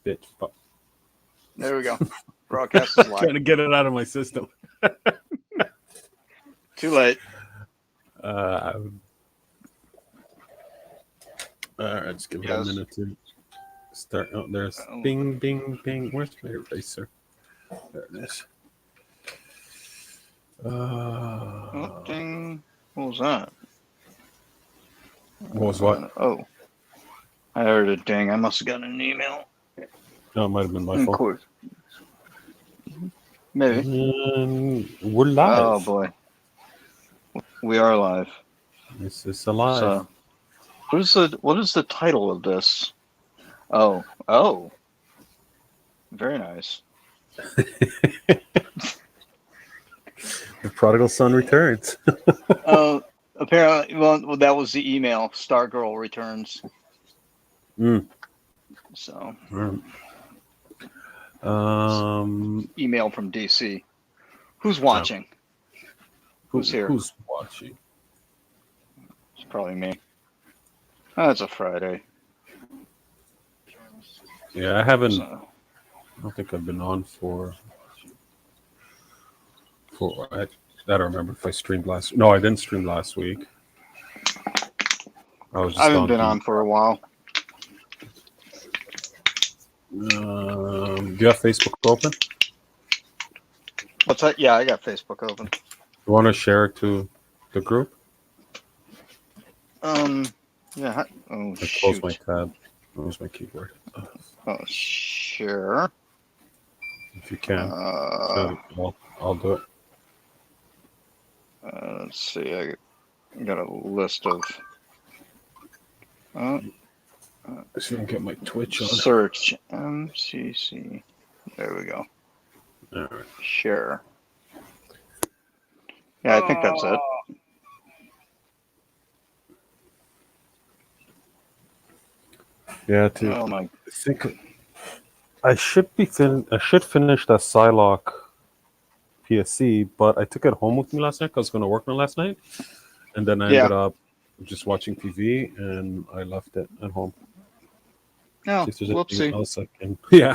bitch. Fuck. There we go. Broadcast is live. Trying to get it out of my system. Too late. All right, let's give it a minute to start. Oh, there's bing, bing, bing. Where's my eraser? There it is. Ding. What was that? What was what? I heard a ding. I must have gotten an email. No, it might have been my phone. Of course. Maybe. We're live. Oh, boy. We are live. This is alive. So, what is the title of this? Oh. Very nice. The prodigal son returns. Apparently, well, that was the email. Stargirl returns. So. Email from DC. Who's watching? Who's here? Who's watching? It's probably me. Oh, it's a Friday. Yeah, I haven't. I don't think I've been on for. I don't remember if I streamed last. No, I didn't stream last week. I haven't been on for a while. Do you have Facebook open? What's that? Yeah, I got Facebook open. You want to share it to the group? Yeah. I close my tab. Close my keyboard. Sure. If you can, I'll do it. Let's see. I got a list of. Let's see if I can get my Twitch on. Search MCC. There we go. All right. Share. Yeah, I think that's it. Yeah, I think I should I should finish that Psylocke PSC, but I took it home with me last night because I was going to work on it last night, and then I ended up just watching TV, and I left it at home. Oh, if there's whoopsie. anything else I can, I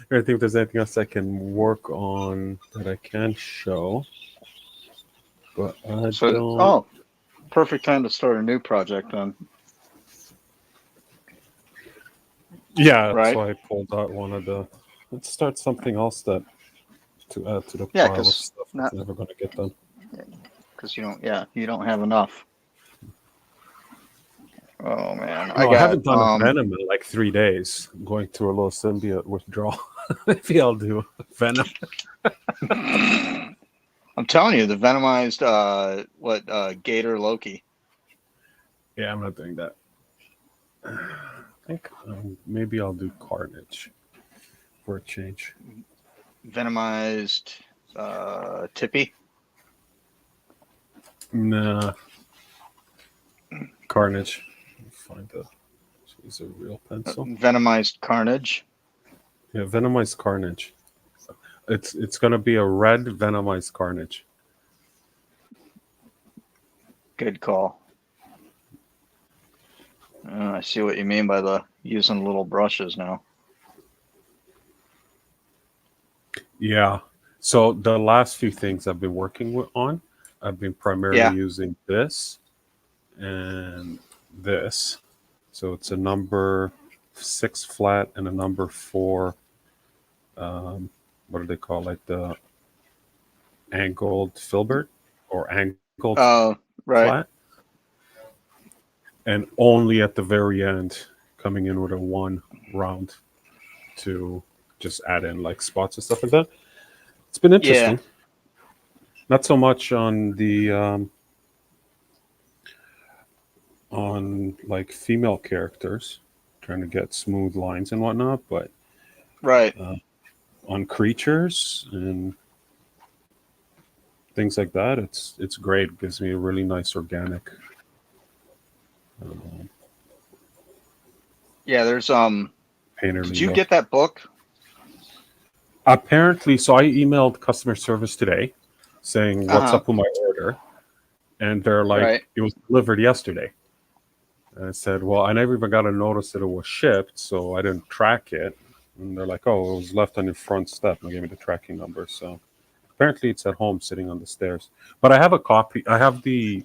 think if there's anything else I can work on that I can show, but I don't. Oh, perfect time to start a new project then. Yeah, that's why I pulled out one of the. Let's start something else to add to the pile of stuff that's never going to get done. Because you don't have enough. Oh man, I haven't done a Venom in like 3 days. I'm going through a little symbiote withdrawal. Maybe I'll do Venom. I'm telling you, the Venomized Gator Loki. Yeah, I'm not doing that. I think maybe I'll do Carnage for a change. Venomized Tippy? Nah. Carnage. Find use a real pencil. Venomized Carnage. Yeah, Venomized Carnage. It's gonna be a red Venomized Carnage. Good call. I see what you mean by the using little brushes now. Yeah. So the last few things I've been working on, I've been primarily using this and this. So it's a number 6 flat and a number 4. What do they call the angled filbert or angled flat? And only at the very end, coming in with a 1 round to just add in like spots and stuff like that. It's been interesting. Yeah. Not so much on the on like female characters, trying to get smooth lines and whatnot, but on creatures and things like that, it's great. It gives me a really nice organic. There's painterly Did you get that book? Apparently, so I emailed customer service today saying what's up with my order, and they're like, it was delivered yesterday. And I said, well, I never even got a notice that it was shipped, so I didn't track it. And they're like, "Oh, it was left on your front step." And they gave me the tracking number. So apparently, it's at home, sitting on the stairs. But I have a copy. I have the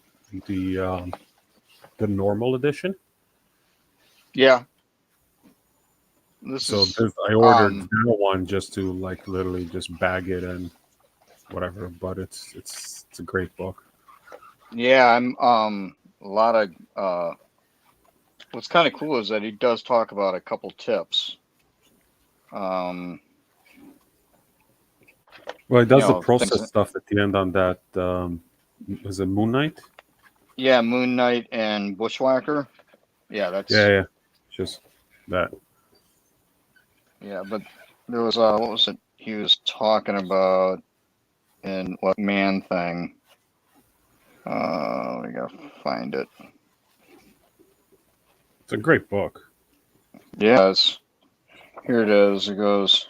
um, the normal edition. Yeah. This So is I ordered that one just to like literally just bag it and whatever. But it's a great book. yeah, I'm a lot of what's kind of cool is that he does talk about a couple tips. Well, it does the process things, stuff at the end on that. Is it Moon Knight? yeah, Moon Knight and Bushwhacker. Yeah, Yeah. Just that. yeah, but there was what was it he was talking about in what man thing? We gotta find it. It's a great book. Yes, here it is. It goes.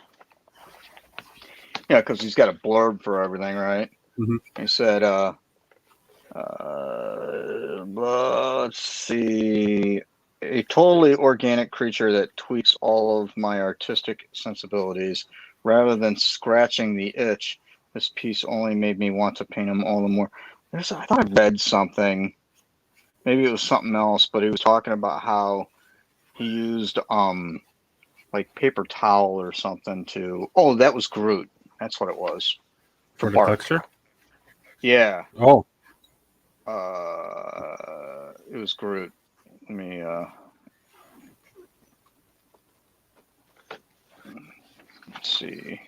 Yeah, because he's got a blurb for everything, right? Mm-hmm. He said, let's see, a totally organic creature that tweaks all of my artistic sensibilities. Rather than scratching the itch, this piece only made me want to paint him all the more. I thought I read something. Maybe it was something else, but he was talking about how he used like paper towel or something to. Oh, that was Groot. That's what it was. For the bark. texture? Yeah. Oh. It was Groot. Let me let's see.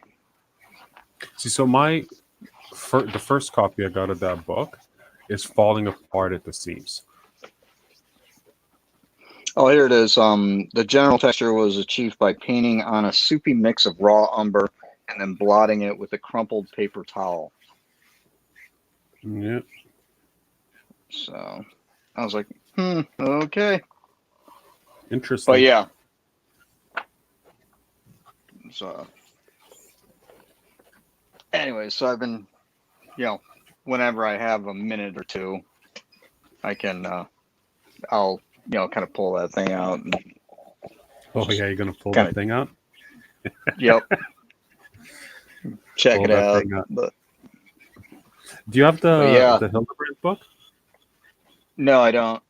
So the first copy I got of that book is falling apart at the seams. Oh, here it is. The general texture was achieved by painting on a soupy mix of raw umber and then blotting it with a crumpled paper towel. Yeah. So I was like, okay. Interesting. But yeah. So anyway, so I've been, whenever I have a minute or two, I can, I'll, kind of pull that thing out. And oh yeah, you're gonna pull that thing out? Yep. Check pull it that out. thing out. But do you have the Hildebrand book? No, I don't.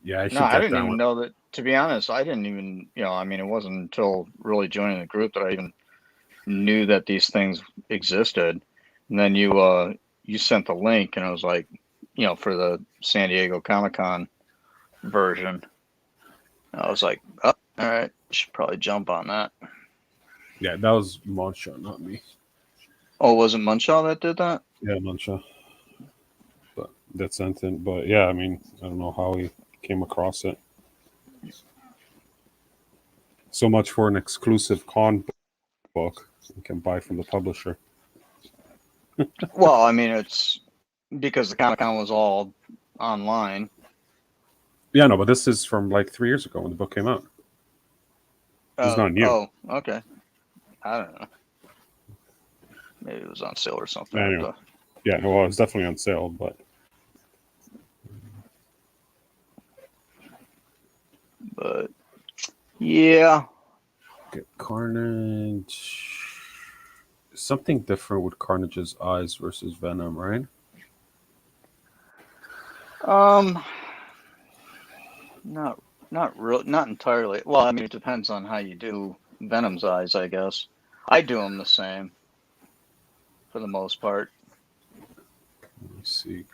Yeah, I should No, I get didn't that even one. know that. To be honest, I didn't even, I mean, it wasn't until really joining the group that I even knew that these things existed. And then you sent the link, and I was like, for the San Diego Comic-Con version. I was like, oh, all right, should probably jump on that. Yeah, that was Monshaw, not me. Oh, was it Munshaw that did that? Yeah, Monshaw. But that sent in. But yeah, I mean, I don't know how he came across it. So much for an exclusive con book you can buy from the publisher. Well, I mean, it's because the Comic-Con was all online. Yeah, no, but this is from like 3 years ago when the book came out. It's not new. Oh, okay. I don't know. Maybe it was on sale or something. Anyway. Yeah, well, it's definitely on sale, but yeah. get Carnage. Something different with Carnage's eyes versus Venom, right? Not really, not entirely. Well, I mean, it depends on how you do Venom's eyes, I guess. I do them the same for the most part. Let me see.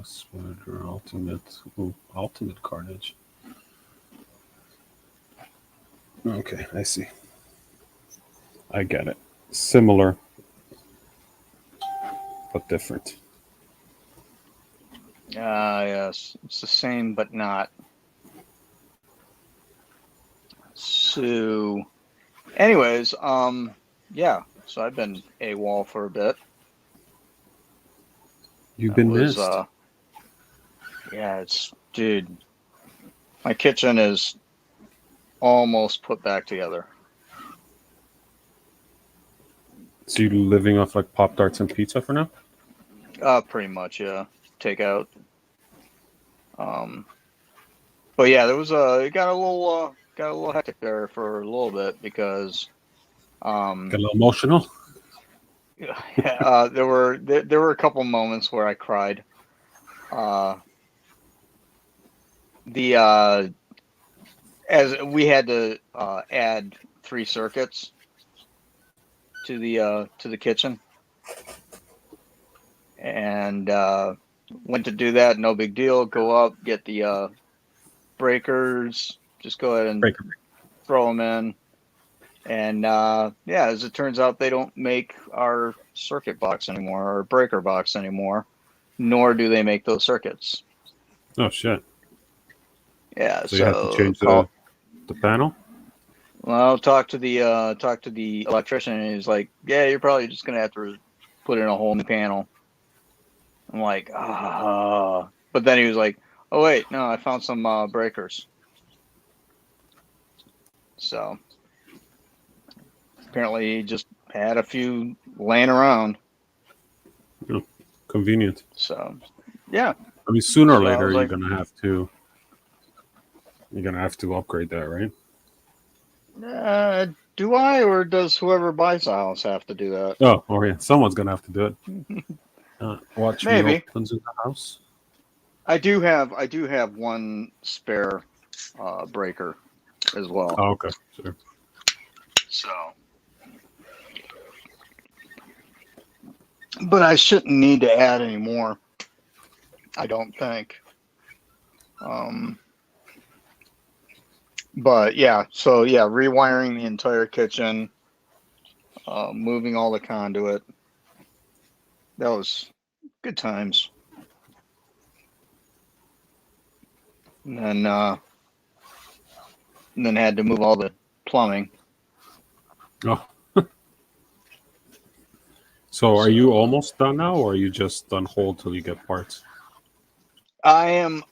Spider Ultimate. Ooh, Ultimate Carnage. Okay, I see. I get it. Similar, but different. Yes, it's the same, but not. So, anyways, yeah. So I've been AWOL for a bit. You've been missed. Yeah, dude. My kitchen is almost put back together. So you living off like Pop-Tarts and pizza for now? Pretty much, yeah. Takeout. But yeah, there was it got got a little hectic there for a little bit because Get a little emotional. there were a couple moments where I cried. As we had to add 3 circuits to the kitchen, and went to do that. No big deal. Go up, get the breakers. Just go ahead and throw them in. And as it turns out, they don't make our circuit box anymore, or breaker box anymore, nor do they make those circuits. Oh shit! Yeah, so you have to change the panel. Well, talk to the electrician, and he's like, "Yeah, you're probably just gonna have to put in a whole new panel." I'm like, ah. But then he was like, "Oh wait, no, I found some breakers." So apparently, he just had a few laying around. Oh, convenient. So, yeah. I mean, sooner or later, you're gonna have to upgrade that, right? Do I, or does whoever buys the house have to do that? Oh yeah, someone's gonna have to do it. Watch Maybe. me opens in the house. I do have one spare breaker as well. Oh, okay, sure. So, but I shouldn't need to add any more. I don't think. But yeah, so yeah, rewiring the entire kitchen, moving all the conduit. That was good times. And then had to move all the plumbing. Oh. So are you almost done now, or are you just on hold till you get parts? I'm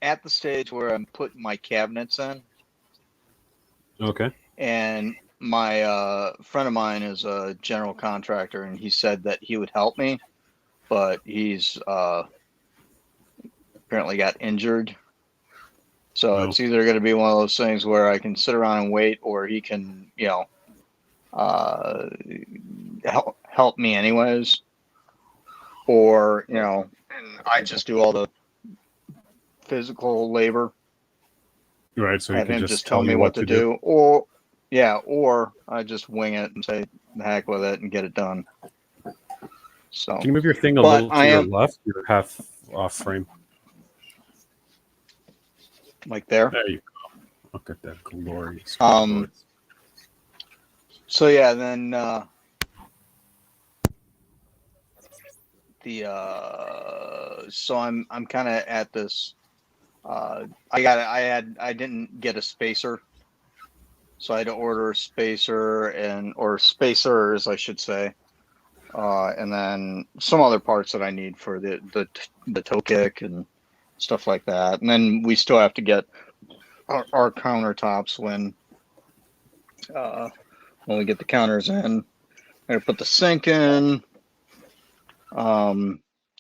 at the stage where I'm putting my cabinets in. Okay. And my friend of mine is a general contractor, and he said that he would help me, but he's apparently got injured. So it's either going to be one of those things where I can sit around and wait, or he can, help me anyways, or and I just do all the physical labor. Right. So have he can him just tell me what to do, or I just wing it and say the heck with it and get it done. So can you move your thing a little to your left? Your half off frame. Like there. There you go. Look at that glorious. So yeah, then so I'm kind of at this. I didn't get a spacer, so I had to order a spacer or spacers, I should say, and then some other parts that I need for the toe kick and stuff like that. And then we still have to get our countertops when we get the counters in. I gotta put the sink in,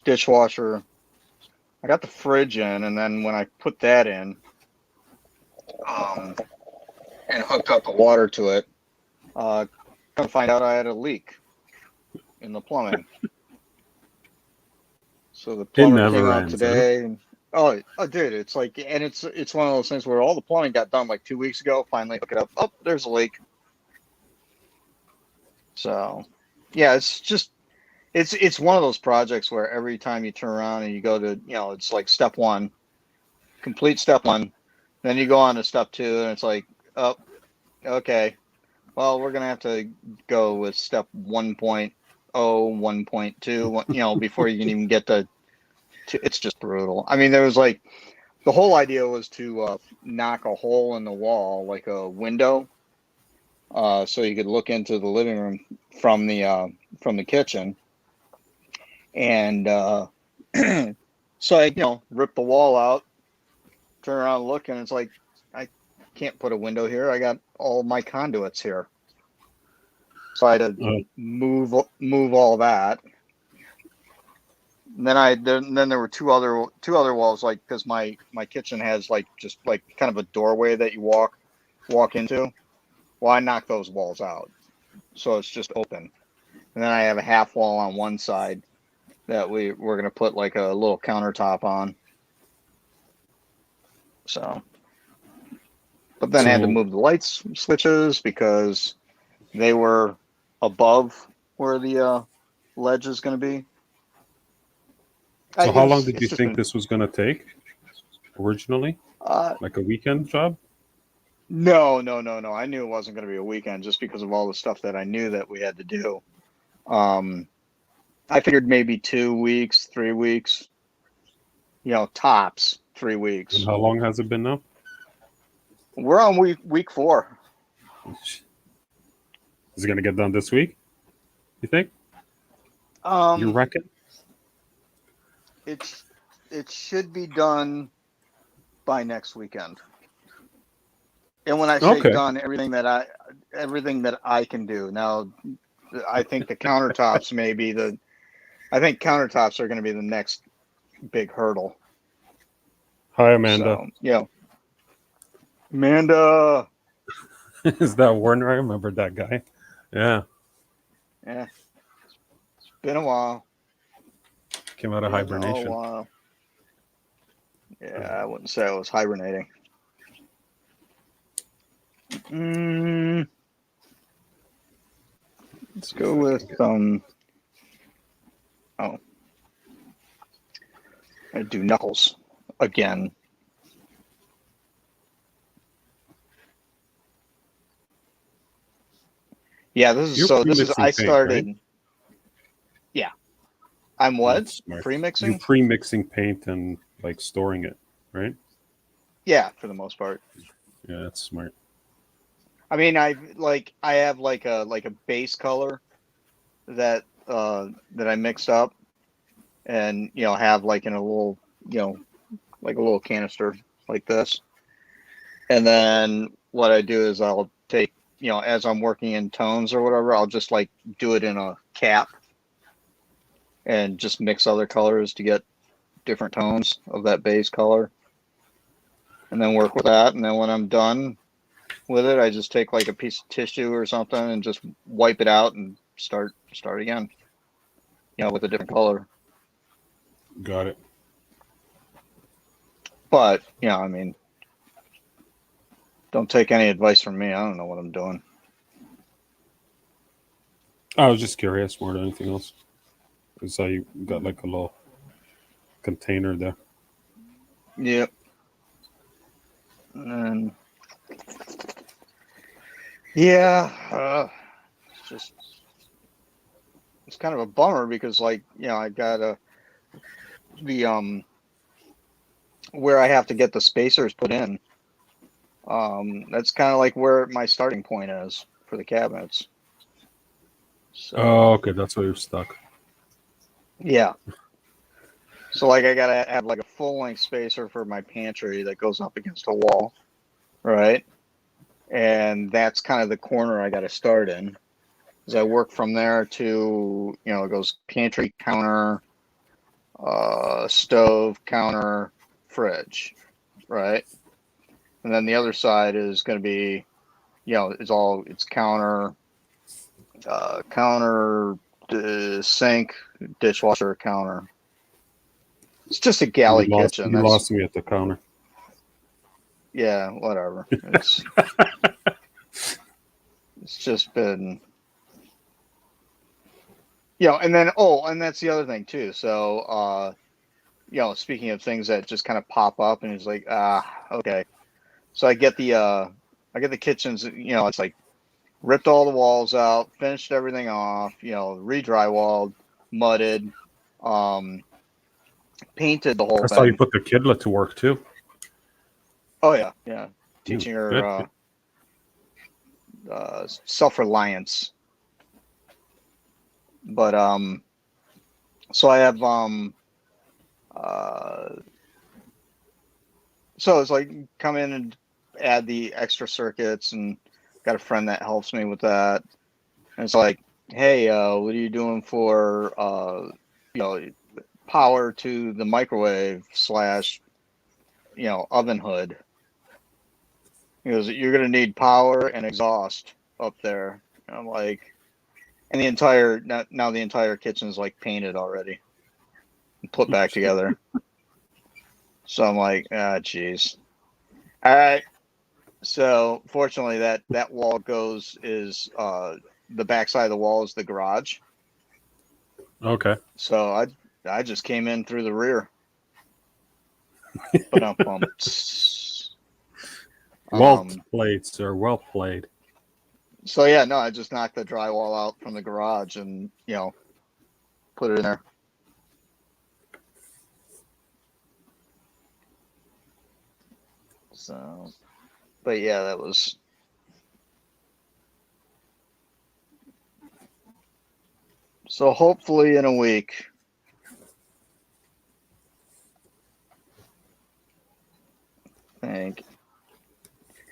dishwasher. I got the fridge in, and then when I put that in, and hooked up the water to it, come to find out I had a leak in the plumbing. So the plumber came out today. And, dude, it's like, and it's one of those things where all the plumbing got done like 2 weeks ago. Finally hook it up. Oh, there's a leak. So, yeah, it's just, it's one of those projects where every time you turn around and you go to, it's like step 1, complete step 1. Then you go on to step 2 and it's like, oh, okay. Well, we're going to have to go with step 1.0, 1.2, before you can even get to it's just brutal. I mean, there was like, the whole idea was to knock a hole in the wall, like a window, so you could look into the living room from the kitchen. And so I, rip the wall out, turn around and look, and it's like, I can't put a window here. I got all my conduits here. So I had to move all that. And then there were two other walls, like, because my kitchen has like just like kind of a doorway that you walk walk into. Well, I knock those walls out, so it's just open. And then I have a half wall on one side that we're going to put like a little countertop on. So, but then I had to move the lights switches because they were above where the ledge is going to be. So how long did you think this was going to take originally? Like a weekend job? No. I knew it wasn't going to be a weekend just because of all the stuff that I knew that we had to do. I figured maybe 2 weeks, 3 weeks, tops 3 weeks. And how long has it been now? We're on week 4. Is it going to get done this week? You think? You reckon? It should be done by next weekend. And when I say done, everything that I can do. Now, I think the countertops I think countertops are going to be the next big hurdle. Hi, Amanda. So, Amanda. Is that Warner? I remember that guy. Yeah. Yeah. It's been a while. Came out of hibernation. A while. Yeah, I wouldn't say I was hibernating. Let's go with I do Knuckles again. Yeah, this is I started. Paint, right? Yeah, I'm what? Pre-mixing? You're pre-mixing paint and like storing it, right? Yeah, for the most part. Yeah, that's smart. I mean, I have like a base color that I mixed up, and have like in a little like a little canister like this, and then what I do is I'll take as I'm working in tones or whatever, I'll just like do it in a cap and just mix other colors to get different tones of that base color, and then work with that. And then when I'm done with it, I just take like a piece of tissue or something and just wipe it out and start again, with a different color. Got it. But I mean, don't take any advice from me. I don't know what I'm doing. I was just curious more than anything else. I saw you got like a little container there. Yep. And then, it's kind of a bummer because I got where I have to get the spacers put in. That's kind of like where my starting point is for the cabinets. So, okay, that's where you're stuck. Yeah. So I gotta have like a full length spacer for my pantry that goes up against a wall, right? And that's kind of the corner I gotta start in. As I work from there to it goes pantry, counter, stove, counter, fridge, right? And then the other side is going to be, it's counter, sink, dishwasher, counter. It's just a galley kitchen. You lost me at the counter. Yeah, whatever. It's just been, and then and that's the other thing too. So, speaking of things that just kind of pop up, and it's like, okay. So I get the kitchens. It's like ripped all the walls out, finished everything off. Re-drywalled, mudded, painted the whole thing. I saw you put the kidlet to work too. Oh yeah. Teaching her self-reliance. But so I have so it's like come in and add the extra circuits, and got a friend that helps me with that. And it's like, hey, what are you doing for power to the microwave / oven hood? He goes, "You're going to need power and exhaust up there." And I'm like, and the entire now the entire kitchen's like painted already, and put back together. So I'm like, ah, geez. All right. So fortunately, that wall is the backside of the wall is the garage. Okay. So I just came in through the rear. But Well played, sir. Well played. So yeah, no, I just knocked the drywall out from the garage and put it in there. So, but yeah, that was. So hopefully in a week. I think.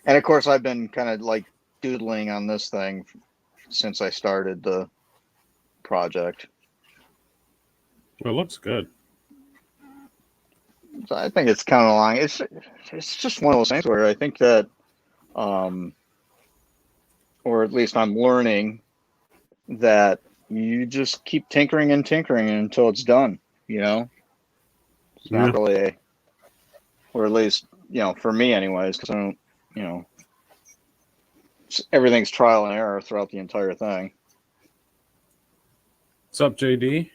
And of course, I've been kind of like doodling on this thing since I started the project. Well, it looks good. So I think it's kind of long. It's just one of those things where I think that, or at least I'm learning that you just keep tinkering and tinkering until it's done. It's not really or at least for me anyways, because I don't, everything's trial and error throughout the entire thing. What's up, JD?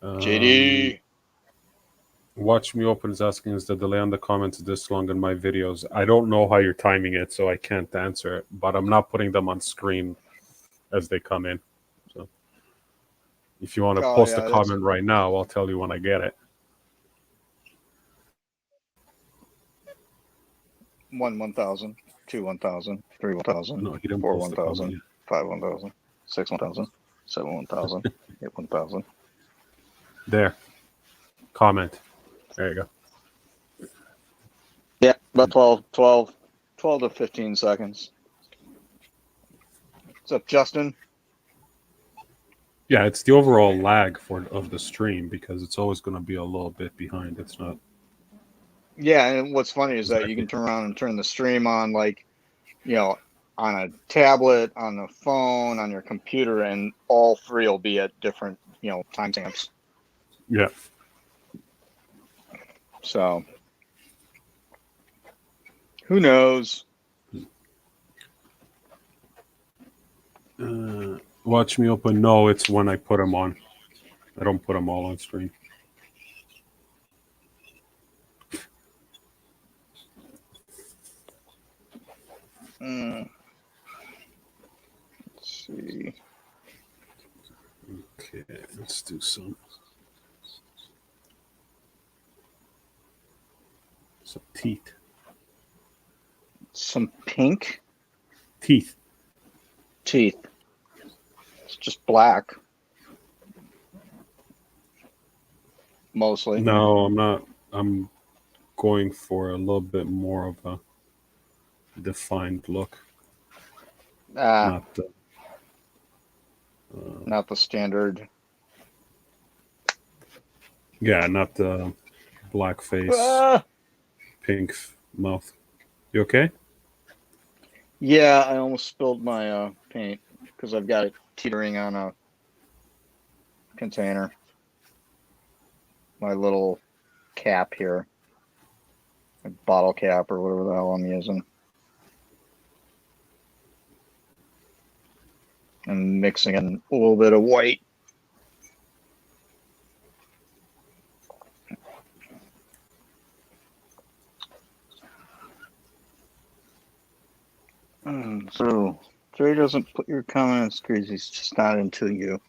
JD. Watch Me Open is asking, is the delay on the comments this long in my videos? I don't know how you're timing it, so I can't answer it, but I'm not putting them on screen as they come in. So if you want to post a comment right now, I'll tell you when I get it. 1,000, 2 1,000, 3 1,000, No, he didn't 4 post 1,000, 5 1,000, 6 1,000, 7 1,000, 8 1,000. There. Comment. There you go. Yeah, about 12 to 15 seconds. What's up, Justin? Yeah, it's the overall lag of the stream because it's always going to be a little bit behind. It's not. Yeah, and what's funny is that you can turn around and turn the stream on, like, on a tablet, on the phone, on your computer, and all three will be at different, timestamps. Yeah. So, who knows? Watch Me Open. No, it's when I put them on. I don't put them all on screen. Let's see. Okay, let's do some teeth. Some pink teeth. It's just black. Mostly. No, I'm not. I'm going for a little bit more of a defined look. Not the standard. Yeah, not the black face, pink mouth. You okay? Yeah, I almost spilled my paint because I've got it teetering on a container. My little cap here. A bottle cap or whatever the hell I'm using. And mixing in a little bit of white. So, Trey doesn't put your comments because he's just not into you.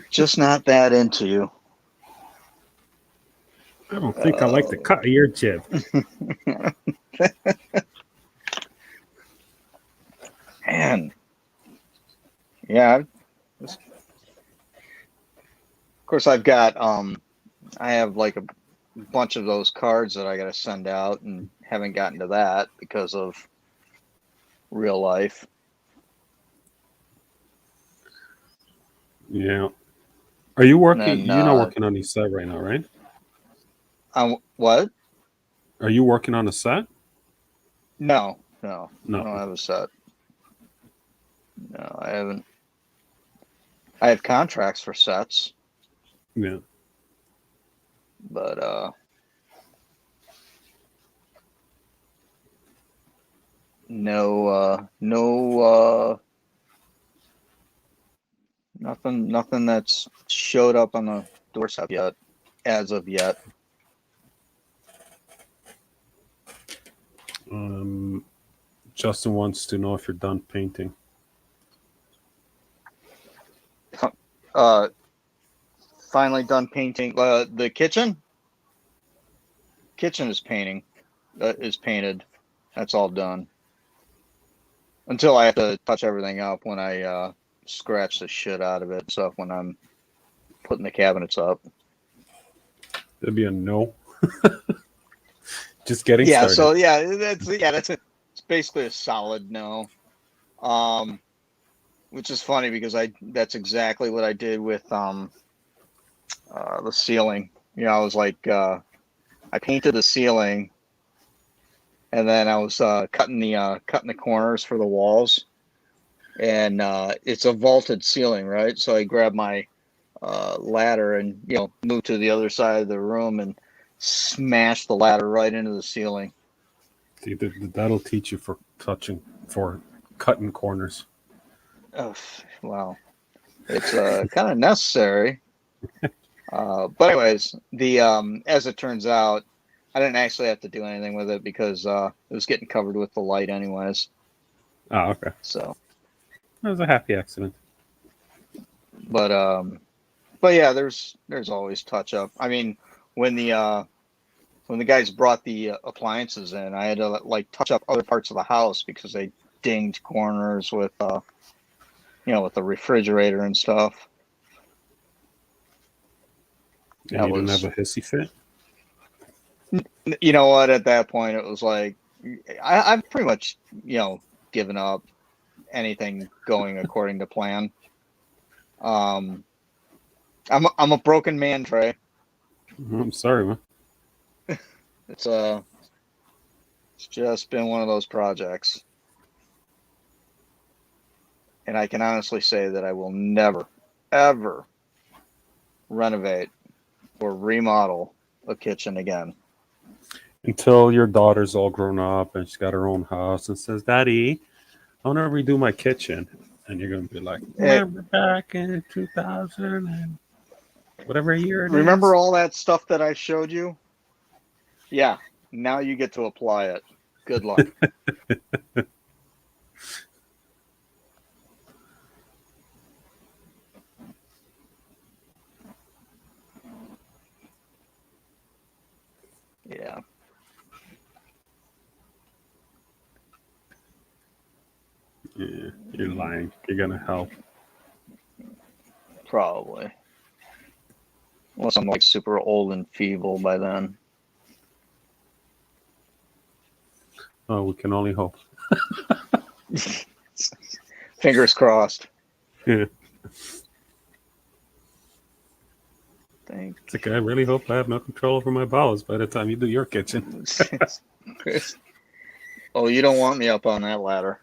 Just not that into you. I don't think I like the cut of your jib. Man. Yeah. Of course, I've got, I have like a bunch of those cards that I got to send out and haven't gotten to that because of real life. Yeah. Are you working? You're not working on these set right now, right? What? Are you working on a set? No, I No. don't have a set. No, I haven't. I have contracts for sets, Yeah. but no, nothing that's showed up on the doorstep yet, as of yet. Justin wants to know if you're done painting. Finally done painting the kitchen. Kitchen is painting. Is painted. That's all done. Until I have to touch everything up when I scratch the shit out of it stuff when I'm putting the cabinets up. That'd be a no. Just getting Yeah, started. so it's basically a solid no. Which is funny because that's exactly what I did with the ceiling. You know, I was like I painted the ceiling and then I was cutting the corners for the walls. And it's a vaulted ceiling, right? So I grabbed my ladder and moved to the other side of the room and smashed the ladder right into the ceiling. See, that'll teach you for cutting corners. Oh, wow. It's kind of necessary. But anyways, the as it turns out, I didn't actually have to do anything with it because it was getting covered with the light anyways. Oh, okay. So That was a happy accident. but yeah, there's always touch up. I mean, when the guys brought the appliances in, I had to like touch up other parts of the house because they dinged corners with with the refrigerator and stuff. And you didn't have a hissy fit? You know what? At that point, it was like I've pretty much given up anything going according to plan. I'm a broken man, Trey. I'm sorry, man. It's just been one of those projects, and I can honestly say that I will never, ever renovate or remodel a kitchen again. Until your daughter's all grown up and she's got her own house and says, "Daddy, I want to redo my kitchen." And you're going to be like, remember back in 2000 and whatever year it remember is? all that stuff that I showed you? Yeah, now you get to apply it. Good luck. Yeah. Yeah, you're lying. You're going to help. Probably. Unless I'm like super old and feeble by then. Oh, we can only hope. Fingers crossed. Yeah. Thank. It's like, I really hope I have no control over my bowels by the time you do your kitchen. Oh, you don't want me up on that ladder.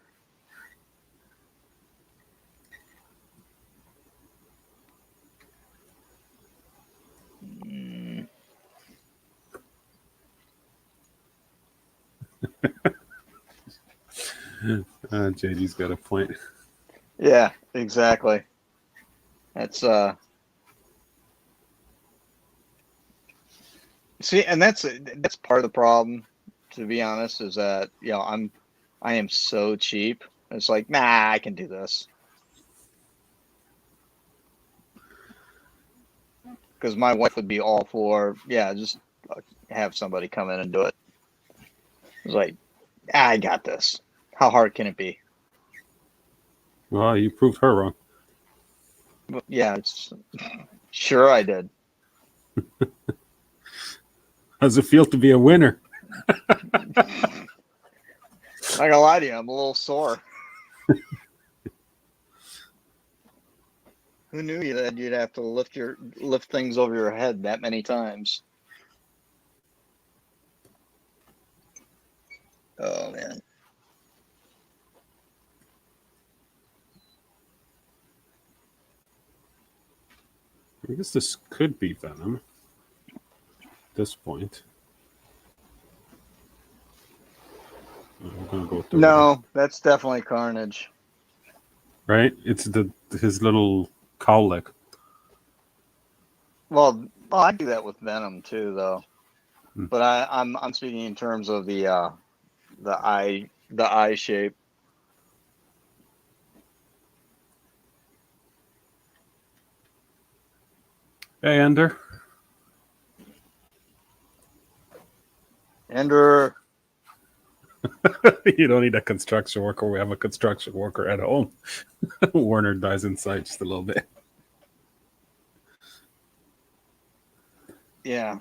JD's got a point. Yeah, exactly. That's see, and that's part of the problem, to be honest, is that I am so cheap. It's like, nah, I can do this. Because my wife would be all for, just have somebody come in and do it. It's like, I got this. How hard can it be? Well, you proved her wrong. Yeah, sure I did. How's it feel to be a winner? Not gonna lie to you, I'm a little sore. Who knew that you'd have to lift things over your head that many times? Oh man. I guess this could be venom at this point. I'm gonna go with the No, that's definitely Carnage. right. It's his little cowlick. Well, I do that with Venom too, though. Hmm. But I'm speaking in terms of the eye shape. Hey, Ender. Ender. You don't need a construction worker. We have a construction worker at home. Warner dies inside just a little bit. Yeah.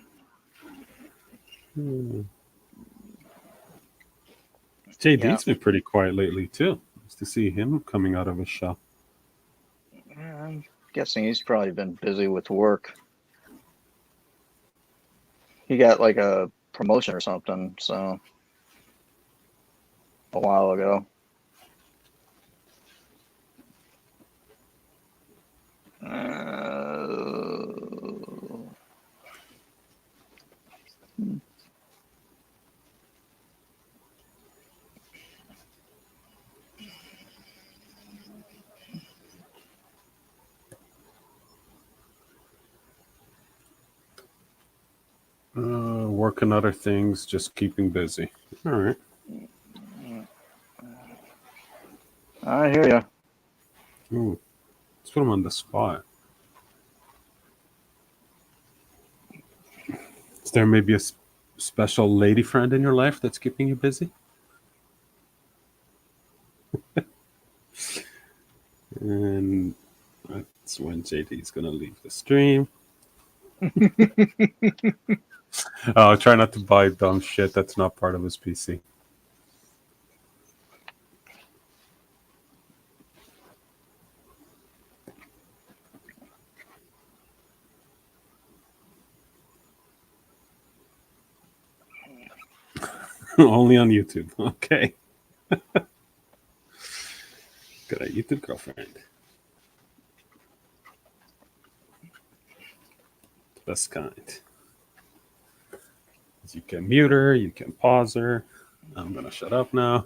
JD's been pretty quiet lately too. Nice to see him coming out of his shell. I'm guessing he's probably been busy with work. He got like a promotion or something, so a while ago. Working other things, just keeping busy. All right. I hear you. Ooh, let's put him on the spot. Is there maybe a special lady friend in your life that's keeping you busy? And that's when JD's going to leave the stream. Oh, try not to buy dumb shit that's not part of his PC. Only on YouTube. Okay. Got a YouTube girlfriend. Best kind. You can mute her, you can pause her. I'm going to shut up now.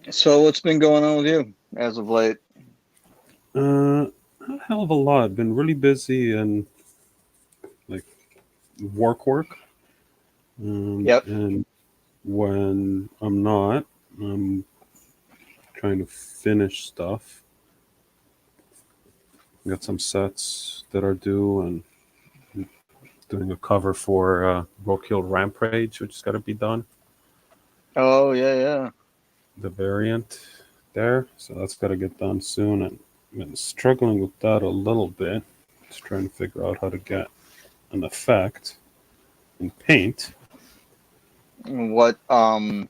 So what's been going on with you as of late? A hell of a lot. Been really busy and like work. Yep. And when I'm not, I'm trying to finish stuff. Got some sets that are due and doing a cover for Roadkill Rampage, which has got to be done. Oh, yeah. The variant there. So that's got to get done soon. And I've been struggling with that a little bit. Just trying to figure out how to get an effect in Paint. What kind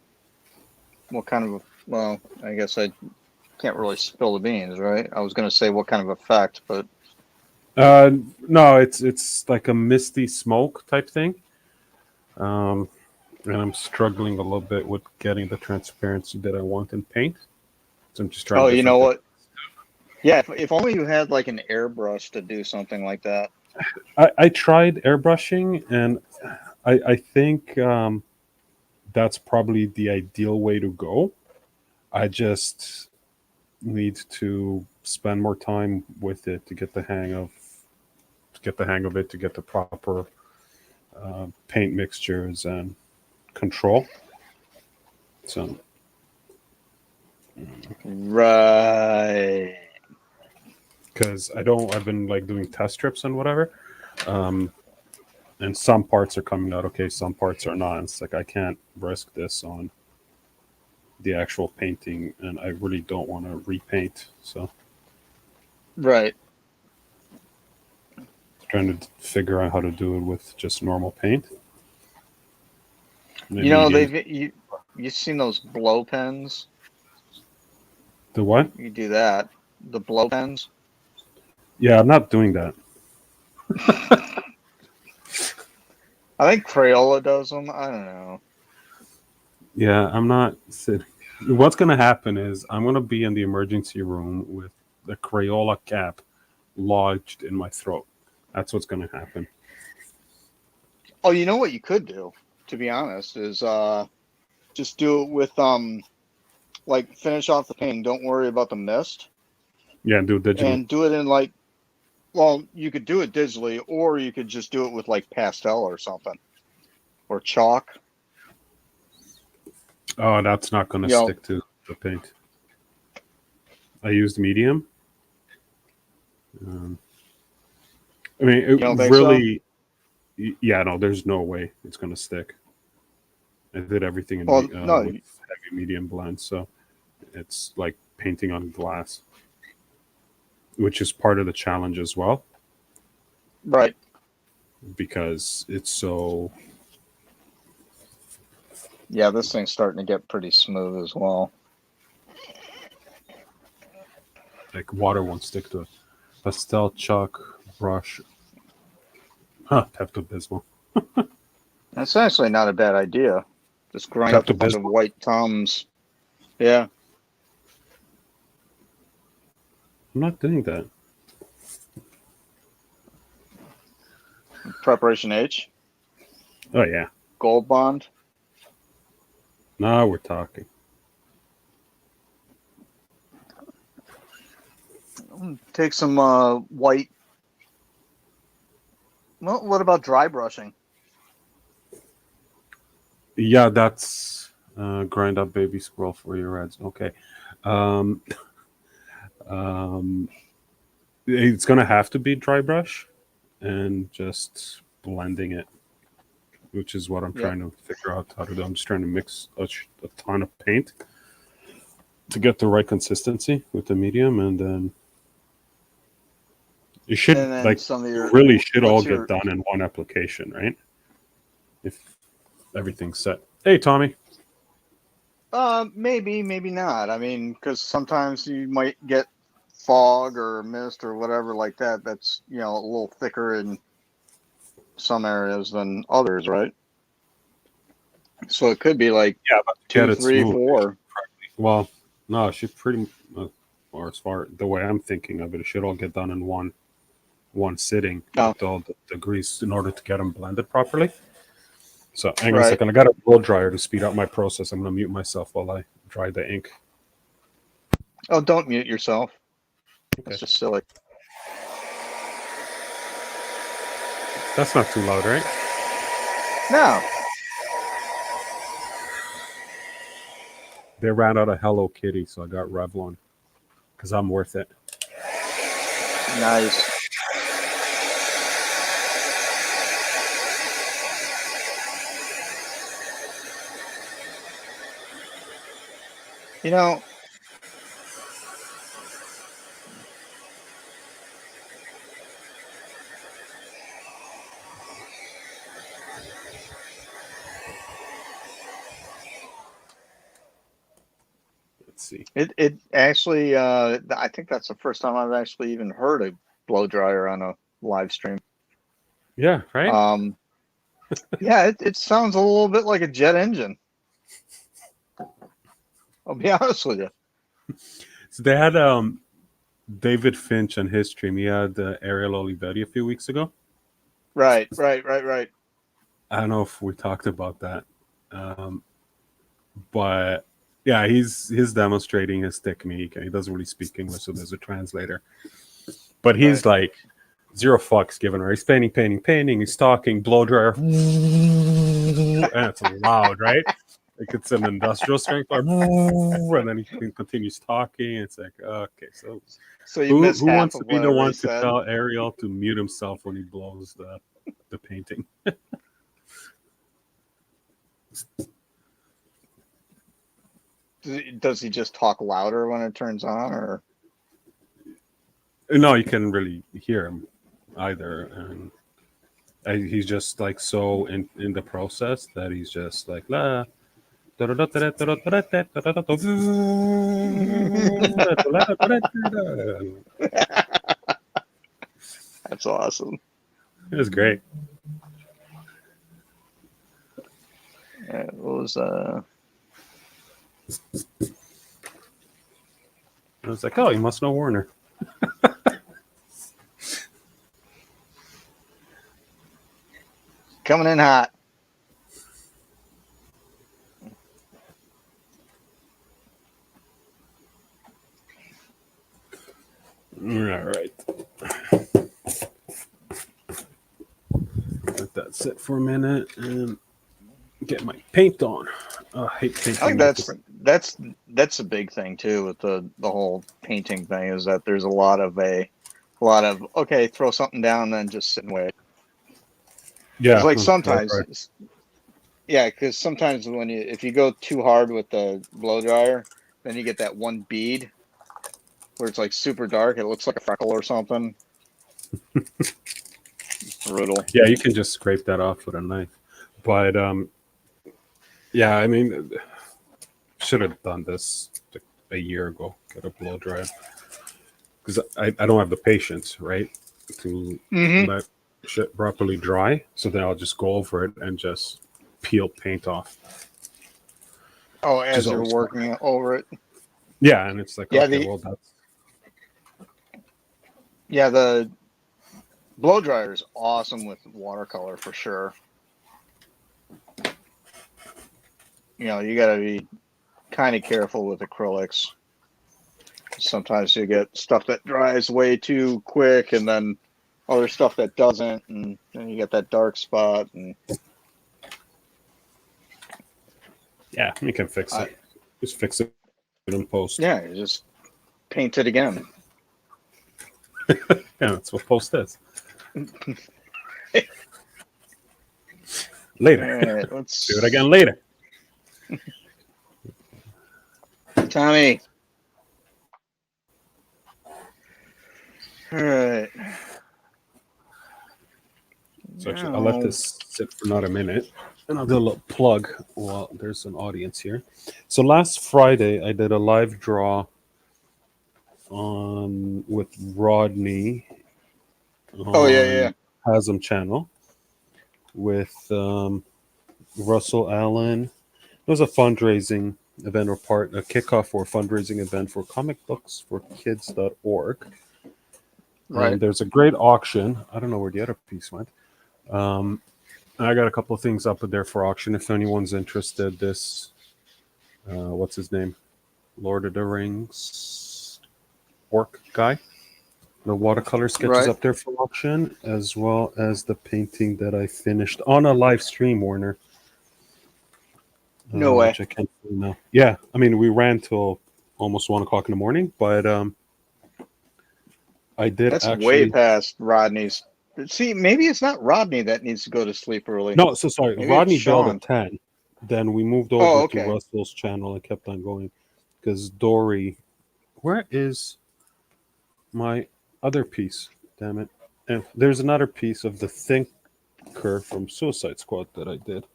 of, well, I guess I can't really spill the beans, right? I was going to say what kind of effect, but no, it's like a misty smoke type thing. And I'm struggling a little bit with getting the transparency that I want in Paint. So I'm just trying. Oh, you know what? Yeah, if only you had like an airbrush to do something like that. I tried airbrushing, and I think that's probably the ideal way to go. I just need to spend more time with it to get the hang of it, to get the proper paint mixtures and control. So Right. because I've been like doing test strips and whatever, and some parts are coming out okay, some parts are not. It's like I can't risk this on the actual painting, and I really don't want to repaint. So Right. trying to figure out how to do it with just normal paint. You know, you've seen those blow pens? The what? You do that. the blow pens. Yeah, I'm not doing that. I think Crayola does them. I don't know. Yeah, I'm not sitting. What's going to happen is I'm going to be in the emergency room with the Crayola cap lodged in my throat. That's what's going to happen. Oh, you know what you could do, to be honest, is just do it with like finish off the painting. Don't worry about the mist, Yeah, do digital. and do it in like. Well, you could do it digitally, or you could just do it with like pastel or something, or chalk. Oh, that's not going to You know, stick to the paint. I used medium. I mean, you it don't think so? really. Yeah, no, there's no way it's going to stick. I did everything in Well, no, with heavy medium blend, so it's like painting on glass, which is part of the challenge as well right. because it's so Yeah, this thing's starting to get pretty smooth as well. like water won't stick to it. Pastel chalk brush, Pepto Bismol. That's actually not a bad idea. Just grind up Pepto a bunch of Bismol. white Tums. Yeah. I'm not doing that. Preparation H. Oh yeah, Gold Bond. now we're talking. Take some white. Well, what about dry brushing? Yeah, that's grind up baby squirrel for your reds. Okay. Um, um, it's gonna have to be dry brush and just blending it, which is what I'm Yep. trying to figure out how to do. I'm just trying to mix a ton of paint to get the right consistency with the medium, and then it should And then like some of your. really should all What's get your? done in one application, right? If everything's set. Hey, Tommy. Maybe, maybe not. I mean, because sometimes you might get fog or mist or whatever like that. That's a little thicker in some areas than others, right? So it could be like Yeah, but to get 2, it 3, smooth. 4. Well, no, it should pretty, or as far the way I'm thinking of it, it should all get done in one sitting Oh, with all the grease in order to get them blended properly. So hang on a right. second. I got a blow dryer to speed up my process. I'm going to mute myself while I dry the ink. Oh, don't mute yourself. Okay, That's just silly. that's not too loud, right? No. They ran out of Hello Kitty, so I got Revlon because I'm worth it. Nice. You know, Let's see. it actually, I think that's the first time I've actually even heard a blow dryer on a live stream. Yeah, right. Yeah, it sounds a little bit like a jet engine. I'll be honest with you. So they had David Finch on his stream. He had Ariel Olivetti a few weeks ago. Right. I don't know if we talked about that, but yeah, he's demonstrating his technique, and he doesn't really speak English, so there's a translator. But he's like zero fucks given. Right? He's painting. He's talking, blow dryer, and it's loud, right? Like it's an industrial strength, and then he continues talking. It's like okay, so So you who missed half wants to of be the whatever he one to said. tell Ariel to mute himself when he blows the painting? Does he just talk louder when it turns on, or? No, you couldn't really hear him either, and he's just like so in the process that he's just like, la. That's awesome. It was great. What was I was like, oh, you must know Warner. coming in hot? All right. Let that sit for a minute and get my paint on. I hate painting. I think that's a big thing too with the whole painting thing is that there's a lot of okay, throw something down and then just sit and wait. Yeah. It's like Right. sometimes, yeah, because sometimes if you go too hard with the blow dryer, then you get that one bead where it's like super dark. It looks like a freckle or something. Brutal. Yeah, you can just scrape that off with a knife. But yeah, I mean, should have done this like a year ago. Get a blow dryer because I don't have the patience, right, to let shit properly dry. So then I'll just go over it and just peel paint off. Oh, as you're working over it. Yeah, and it's like, Yeah, okay, well, that's the blow dryer is awesome with watercolor for sure. You know, you got to be kind of careful with acrylics. Sometimes you get stuff that dries way too quick and then other stuff that doesn't, and then you get that dark spot. And yeah, you can fix it. Just fix it in post. Yeah, you just paint it again. Yeah, that's what post is. Later. All right, let's do it again later. Tommy. All right. So actually, I'll let this sit for another minute, and I'll do a little plug while there's an audience here. So last Friday, I did a live draw with Rodney on Hasm channel with Russell Allen. It was a fundraising event or a kickoff or fundraising event for comicbooksforkids.org. Right. There's a great auction. I don't know where the other piece went. I got a couple of things up there for auction. If anyone's interested, this, what's his name? Lord of the Rings orc guy. The watercolor sketches up there for auction, as well as the painting that I finished on a live stream, Warner. No way. Which I can't know. Yeah, I mean, we ran till almost 1 o'clock in the morning, but I did. That's way past Rodney's. See, maybe it's not Rodney that needs to go to sleep early. No, so sorry. Maybe Rodney bailed at 10. Then we moved over to Russell's channel and kept on going because Dory. Where is my other piece? Damn it! And there's another piece of the Thinker from Suicide Squad that I did.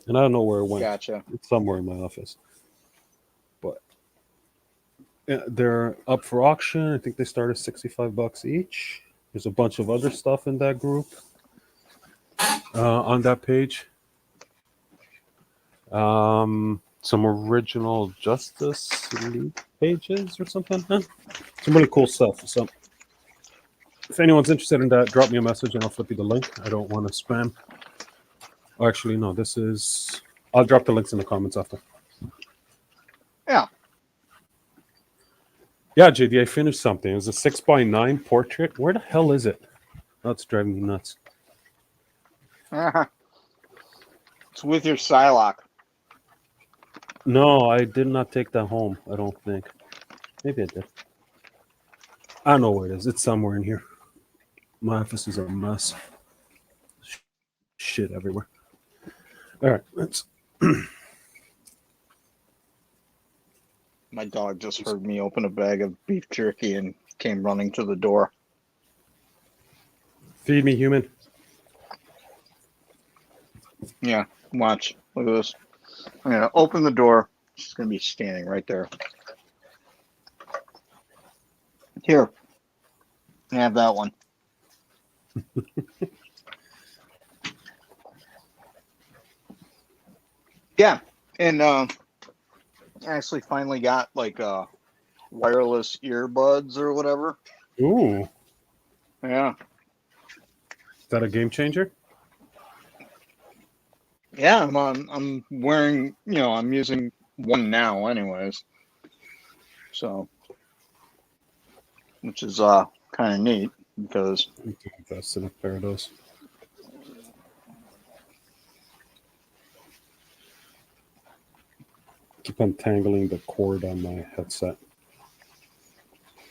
And I don't know where it went. Gotcha. It's somewhere in my office. But they're up for auction. I think they start at $65 each. There's a bunch of other stuff in that group on that page. Some original Justice League pages or something. Some really cool stuff. So if anyone's interested in that, drop me a message and I'll flip you the link. I don't want to spam. Oh, actually, no, this is... I'll drop the links in the comments after. Yeah. Yeah, JD, I finished something. It was a 6x9 portrait. Where the hell is it? That's driving me nuts. It's with your Psylocke. No, I did not take that home, I don't think. Maybe I did. I don't know where it is. It's somewhere in here. My office is a mess. Shit everywhere. All right, let's... My dog just heard me open a bag of beef jerky and came running to the door. Feed me, human. Yeah, watch. Look at this. I'm gonna open the door. She's gonna be standing right there. Here, have that one. Yeah, and actually finally got like wireless earbuds or whatever. Ooh, Yeah, is that a game changer? yeah. I'm wearing. I'm using one now, anyways. So, which is kind of neat because Invest in a pair of those. Keep untangling the cord on my headset.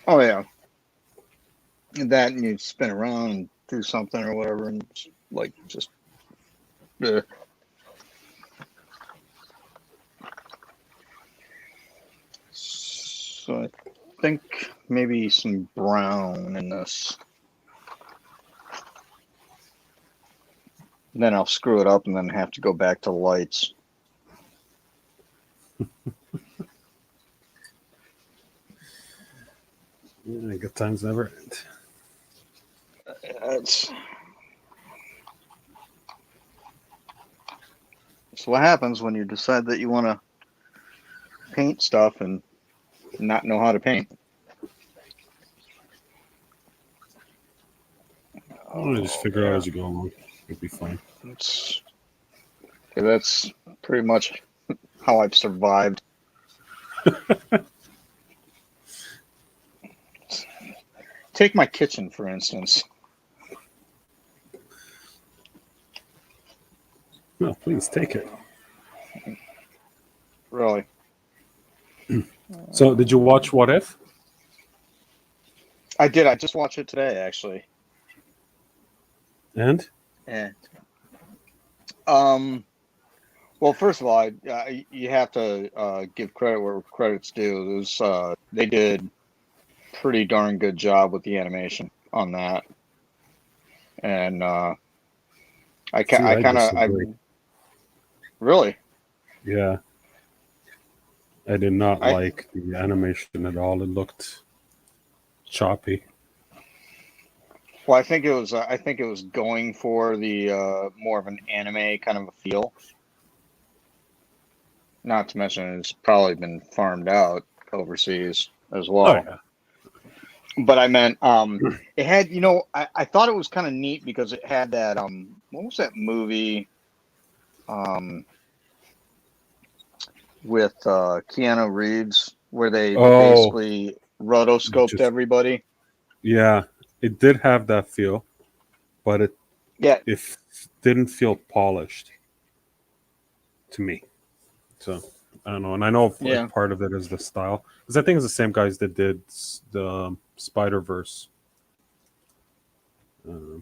oh yeah, that and you spin around and do something or whatever, and it's like just. So I think maybe some brown in this. Then I'll screw it up and then have to go back to lights. Yeah, good times never end. That's what happens when you decide that you want to paint stuff and not know how to paint. I'll just figure out as you go along. You'll be fine. That's pretty much how I've survived. Take my kitchen, for instance. No, please take it. Really. So, did you watch What If? I did. I just watched it today, actually. And? Yeah. Well, first of all, you have to give credit where credit's due. They did pretty darn good job with the animation on that, and I really. Yeah. I did not I like the animation at all. It looked choppy. Well, I think it was going for the more of an anime kind of a feel. Not to mention it's probably been farmed out overseas as well. Oh, yeah. But I meant it had, I thought it was kind of neat because it had that what was that movie with Keanu Reeves where they basically rotoscoped everybody? Yeah, it did have that feel, but it didn't feel polished to me. So I don't know, and I know part of it is the style, because I think it's the same guys that did the Spider-Verse, the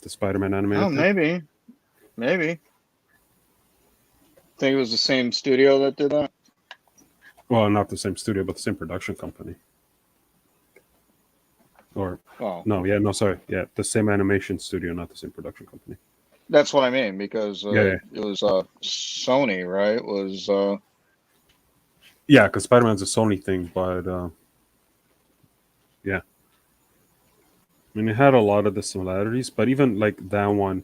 Spider-Man animated. Oh, maybe. Think it was the same studio that did that? Well, not the same studio, but the same production company. Or the same animation studio, not the same production company. That's what I mean, because it was Sony, right? Because Spider-Man's a Sony thing, but yeah. I mean, it had a lot of the similarities, but even like that one,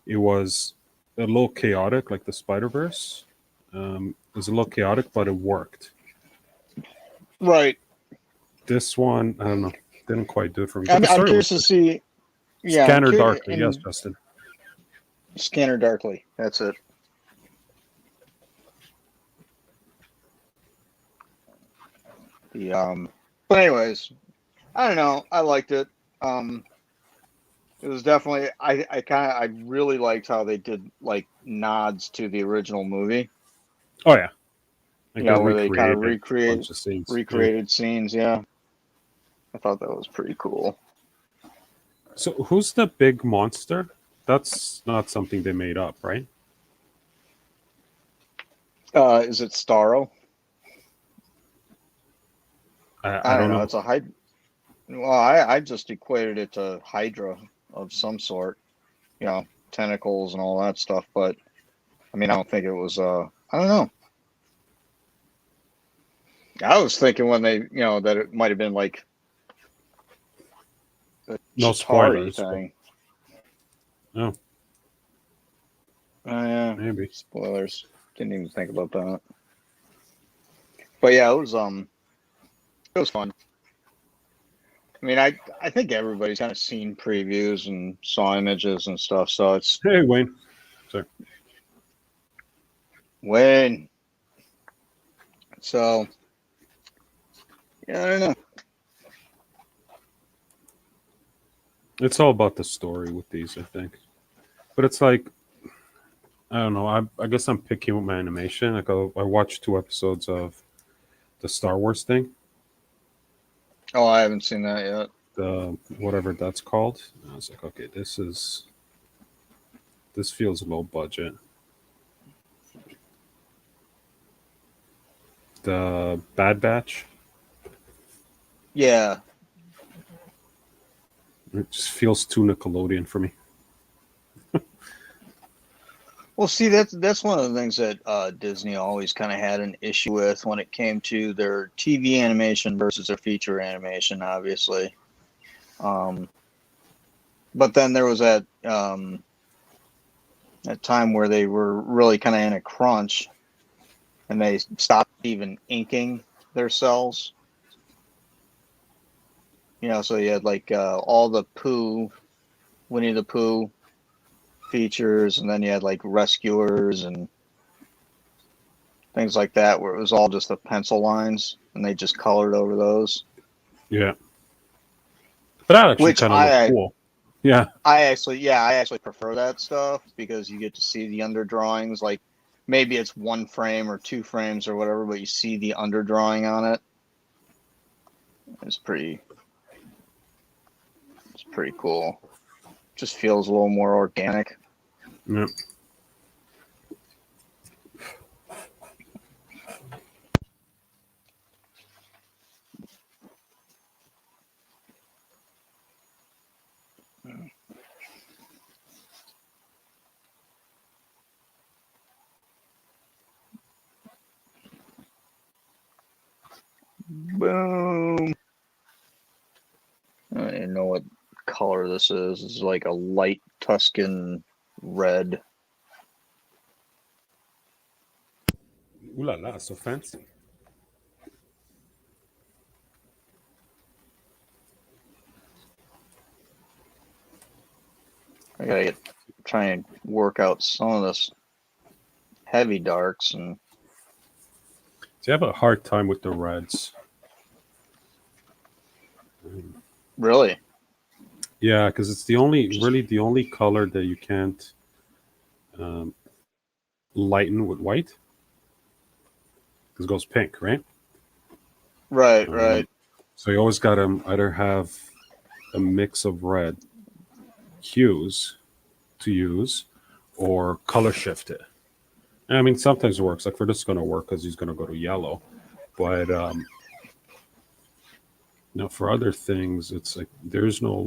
it was a little chaotic, like the Spider-Verse. It was a little chaotic, but it worked. Right. This one, I don't know, didn't quite do it for me. I'm curious to see. Yeah, Scanner Darkly, yes, Justin. Scanner Darkly, that's it. But anyways, I don't know. I liked it. It was definitely. I really liked how they did like nods to the original movie. Oh yeah. Where they kind of recreated scenes. Yeah, I thought that was pretty cool. So who's the big monster? That's not something they made up, right? Is it Starro? I don't know. It's a Hydra. Well, I just equated it to Hydra of some sort. Tentacles and all that stuff. But I mean, I don't think it was. I I don't know. I was thinking when they, that it might have been like a No Chitauri spoilers. thing. Oh, Oh yeah, maybe. spoilers. Didn't even think about that. But yeah, it was fun. I mean, I think everybody's kind of seen previews and saw images and stuff, so it's Hey, Wayne. Sorry. when. So yeah, I don't know. It's all about the story with these, I think. But it's like, I don't know. I guess I'm picky with my animation. Like I watched 2 episodes of the Star Wars thing, Oh, I haven't seen that yet. the whatever that's called. And I was like, okay, this feels low budget. The Bad Batch. Yeah. It just feels too Nickelodeon for me. Well, see, that's one of the things that Disney always kind of had an issue with when it came to their TV animation versus their feature animation, obviously. But then there was that time where they were really kind of in a crunch, and they stopped even inking their cells. So you had like all the Winnie the Pooh features, and then you had like Rescuers and things like that, where it was all just the pencil lines, and they just colored over those. Yeah. But that actually Which kind of looked cool. Yeah. I actually prefer that stuff because you get to see the underdrawings. Like maybe it's 1 frame or 2 frames or whatever, but you see the underdrawing on it. It's pretty cool. Just feels a little more organic. Yeah. Boom. I don't even know what color this is. It's like a light Tuscan red. Ooh la la, so fancy. I gotta try and work out some of this heavy darks and. See, I have a hard time with the reds. Really? Yeah, because it's the only color that you can't lighten with white. Because it goes pink, right? Right. So you always got to either have a mix of red hues to use or color shift it. And I mean, sometimes it works. Like for this, is going to work because he's going to go to yellow. But for other things, it's like there's no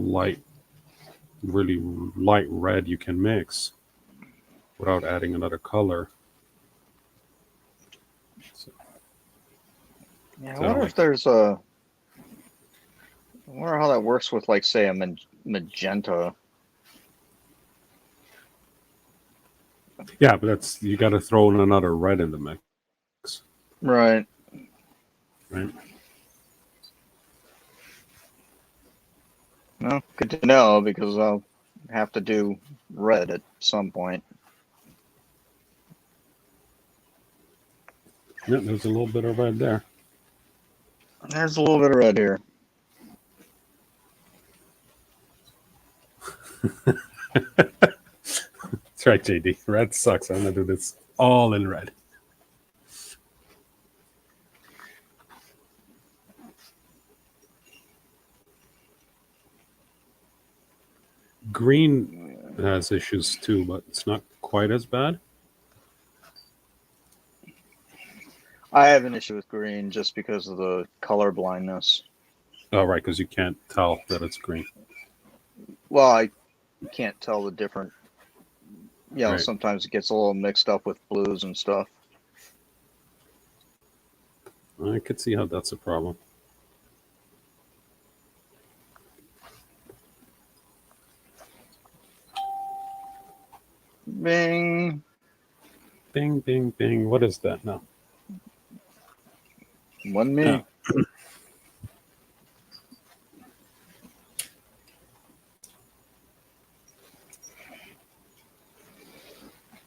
really light red you can mix without adding another color. So, Yeah, I wonder if there's a. I wonder how that works with, like, say, a magenta. yeah, but you got to throw in another red in the mix, Right. right? Well, good to know because I'll have to do red at some point. Yeah, there's a little bit of red there. There's a little bit of red here. That's right, JD. Red sucks. I'm gonna do this all in red. Green has issues too, but it's not quite as bad. I have an issue with green just because of the color blindness. Oh, right, because you can't tell that it's green. Well, I can't tell the different. Right. Sometimes it gets a little mixed up with blues and stuff. I could see how that's a problem. Bing. Bing, bing, bing. What is that now? Wasn't me. Yeah.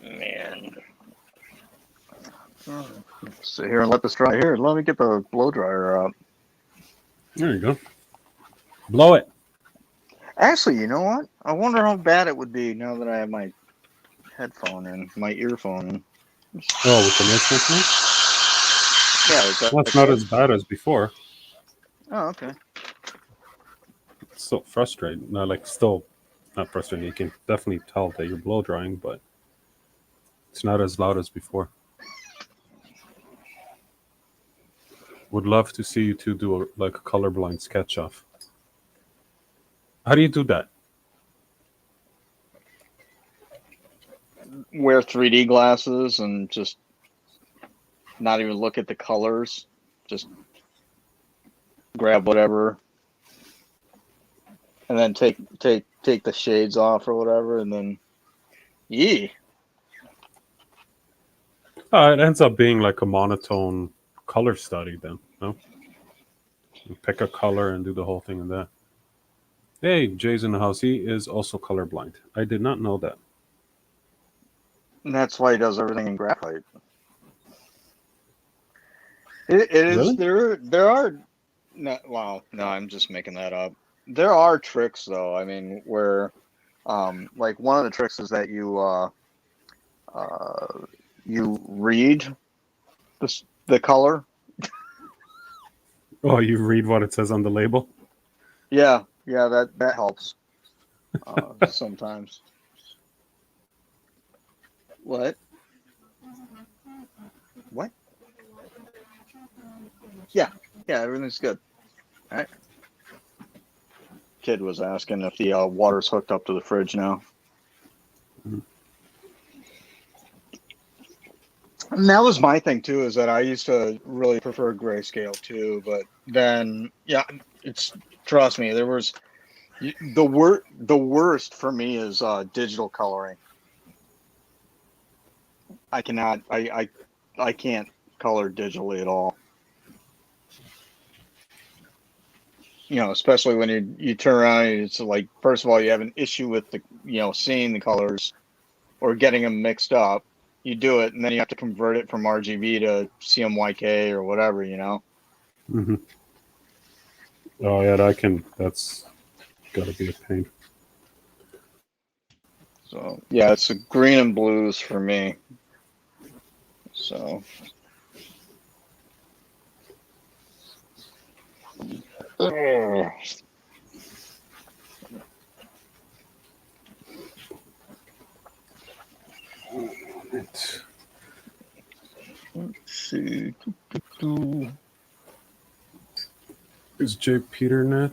Man. Sit here and let this dry. Here, let me get the blow dryer out. There you go. Blow it. Actually, you know what? I wonder how bad it would be now that I have my headphone in, my earphone in. Oh, with the noise canceling? Yeah, Well, it's not as bad as before. Oh, okay. It's still frustrating. No, like still not frustrating. You can definitely tell that you're blow drying, but it's not as loud as before. Would love to see you two do a colorblind sketch off. How do you do that? Wear 3D glasses and just not even look at the colors. Just grab whatever, and then take the shades off or whatever, and then yee. It ends up being like a monotone color study then. No, you pick a color and do the whole thing in that. Hey, Jay's in the house. He is also colorblind. I did not know that. And that's why he does everything in graphite. It is Really? there are no, wow, no, I'm just making that up. There are tricks though. I mean, where like one of the tricks is that you read the color. Oh, you read what it says on the label? Yeah, that helps sometimes. What? What? Yeah, everything's good. All right. Kid was asking if the water's hooked up to the fridge now. Mm-hmm. And that was my thing too, is that I used to really prefer grayscale too, but then trust me, there was the worst for me is digital coloring. I cannot I can't color digitally at all. You know, especially when you turn around and it's like, first of all, you have an issue with seeing the colors or getting them mixed up. You do it, and then you have to convert it from RGB to CMYK or whatever, Mm-hmm. Oh yeah, that's gotta be a pain. So yeah, it's a green and blues for me. So let's see. Is Jay Peternet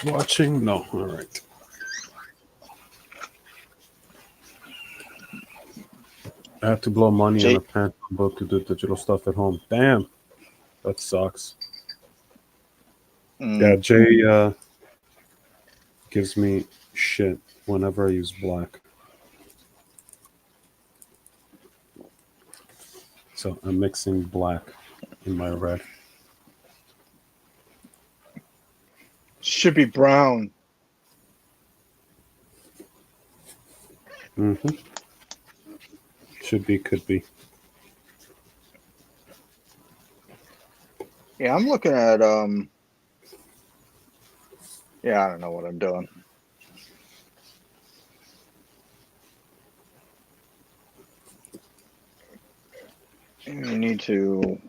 watching? No. All right. I have to blow money on a pen book to do digital stuff at home. Damn, that sucks. Yeah, Jay gives me shit whenever I use black. So I'm mixing black in my red. Should be brown. Mm-hmm. Should be, could be. Yeah, I'm looking at yeah, I don't know what I'm doing. You need to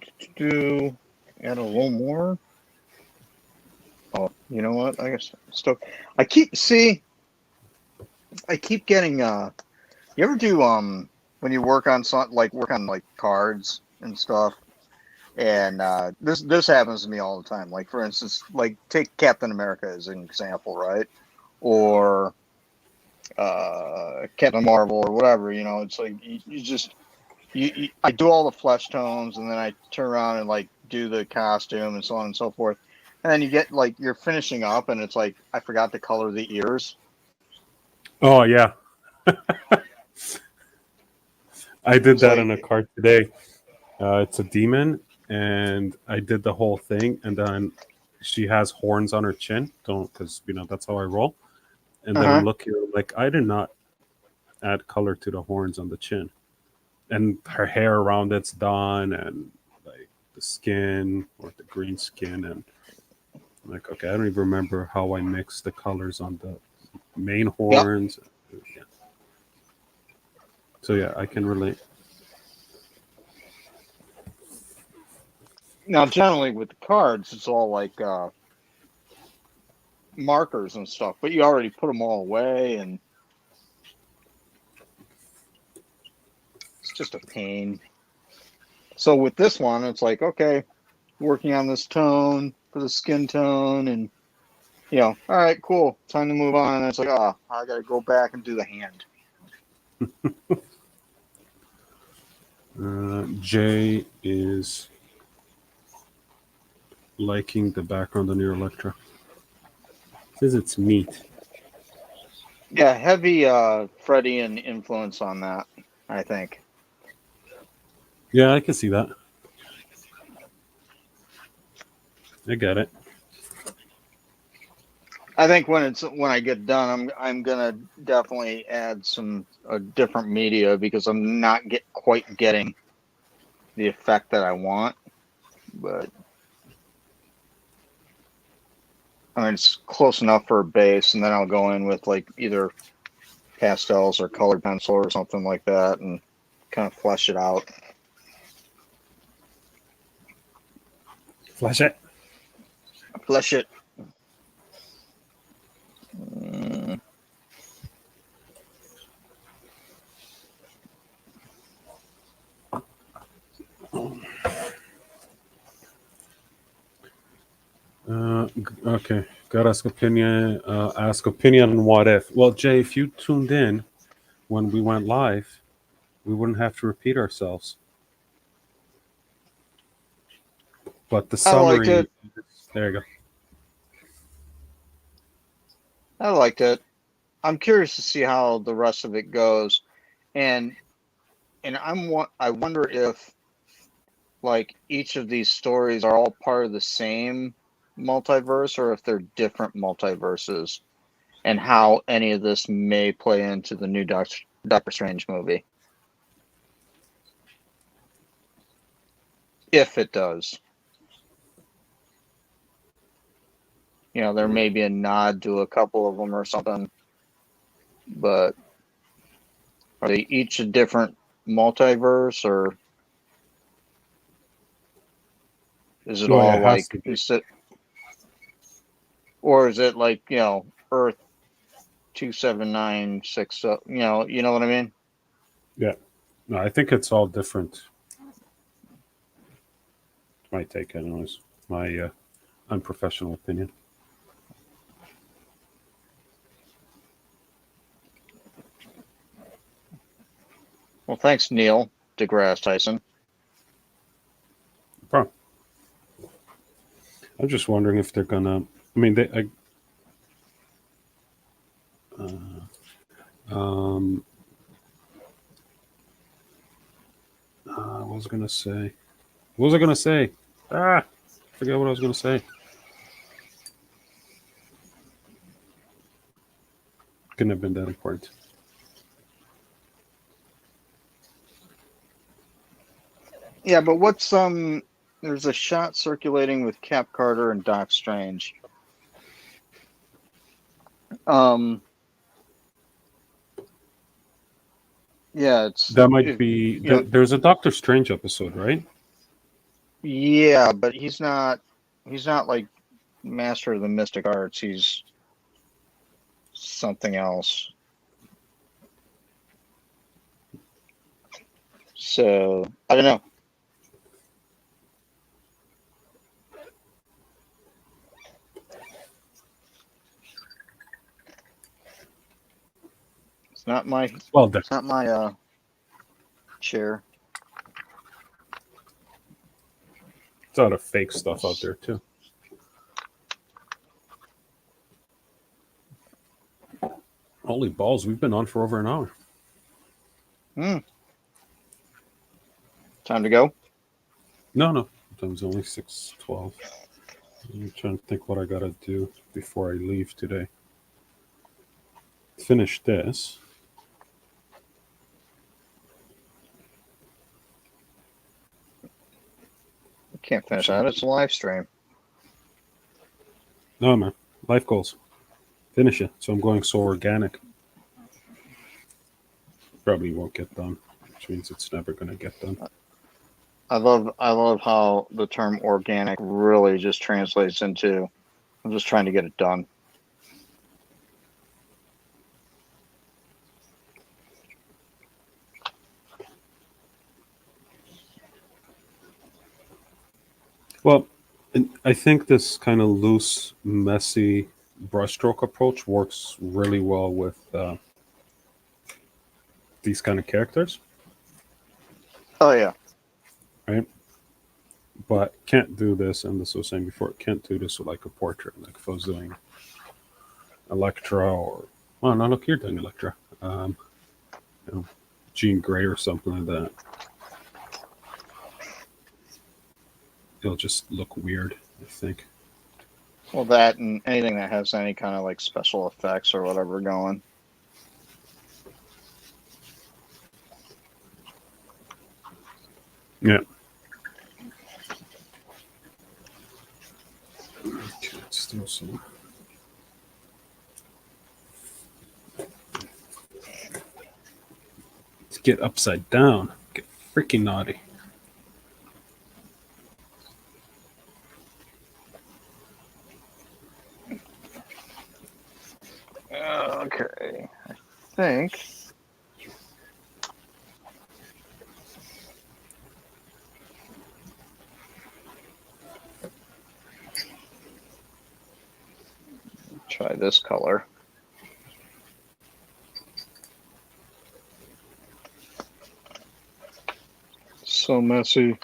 add a little more. Oh, you know what? I guess still. I keep getting. You ever do when you work on cards and stuff, and this happens to me all the time. Like for instance, like take Captain America as an example, right? Or Captain Marvel or whatever. It's like you I do all the flesh tones, and then I turn around and like do the costume and so on and so forth. And then you get like you're finishing up, and it's like I forgot to color the ears. Oh yeah, I did It's that in like, a card today. It's a demon, and I did the whole thing, and then she has horns on her chin. Don't, because that's how I roll. And then I'm looking, like, I did not add color to the horns on the chin, and her hair around it's done, and like the skin or the green skin, and I'm like, okay, I don't even remember how I mixed the colors on the main yep. horns. Yeah. So yeah, I can relate. Now, generally with the cards, it's all like markers and stuff, but you already put them all away, and it's just a pain. So with this one, it's like, okay, working on this tone for the skin tone, and all right, cool, time to move on. And it's like, I got to go back and do the hand. Jay is liking the background on your Electra. Says it's neat. Yeah, heavy Freudian influence on that, I think. Yeah, I can see that. I get it. I think when I get done, I'm gonna definitely add some different media, because I'm not quite getting the effect that I want. But I mean, it's close enough for a base, and then I'll go in with like either pastels or colored pencil or something like that, and kind of flesh it out. Flash it. Flesh it. Mm. Okay. Got ask opinion. Ask opinion on what if. Well, Jay, if you tuned in when we went live, we wouldn't have to repeat ourselves. But the I liked summary. it. There you go. I liked it. I'm curious to see how the rest of it goes, and I wonder if like each of these stories are all part of the same multiverse, or if they're different multiverses, and how any of this may play into the new Doctor Strange movie, if it does. There may be a nod to a couple of them or something, but are they each a different multiverse, or is it Oh yeah, all it has like, to be. or is it like, Earth 2796? You know what I mean? Yeah. No, I think it's all different. My take, anyways. My unprofessional opinion. Well, thanks, Neil deGrasse Tyson. Bro, I'm just wondering if they're gonna. I mean, um, what was I gonna say? What was I gonna say? Ah, forget what I was gonna say. Couldn't have been that important. Yeah, but there's a shot circulating with Cap Carter and Doc Strange. Yeah, That might be. There's a Doctor Strange episode, right? yeah, but he's not like master of the mystic arts. He's something else. So I don't know. It's not my Well done. chair. There's a lot of fake stuff out there too. Holy balls, we've been on for over an hour. Time to go? No. Time's only 6:12. I'm trying to think what I gotta do before I leave today. Finish this. I can't finish that. It's a live stream. No, man. Life goals. Finish it. So I'm going so organic. Probably won't get done, which means it's never going to get done. I love how the term organic really just translates into I'm just trying to get it done. Well, I think this kind of loose, messy brushstroke approach works really well with these kind of characters. Oh, yeah. Right? But can't do this, and this was saying before, can't do this with like a portrait. Like if I was doing Electra or, well, no, look, you're doing Electra. Jean Grey or something like that. It'll just look weird, I think. Well, that and anything that has any kind of like special effects or whatever going. Yeah. Okay, let's do some. Let's get upside down. Get freaking naughty. Okay. I think. Try this color. So messy.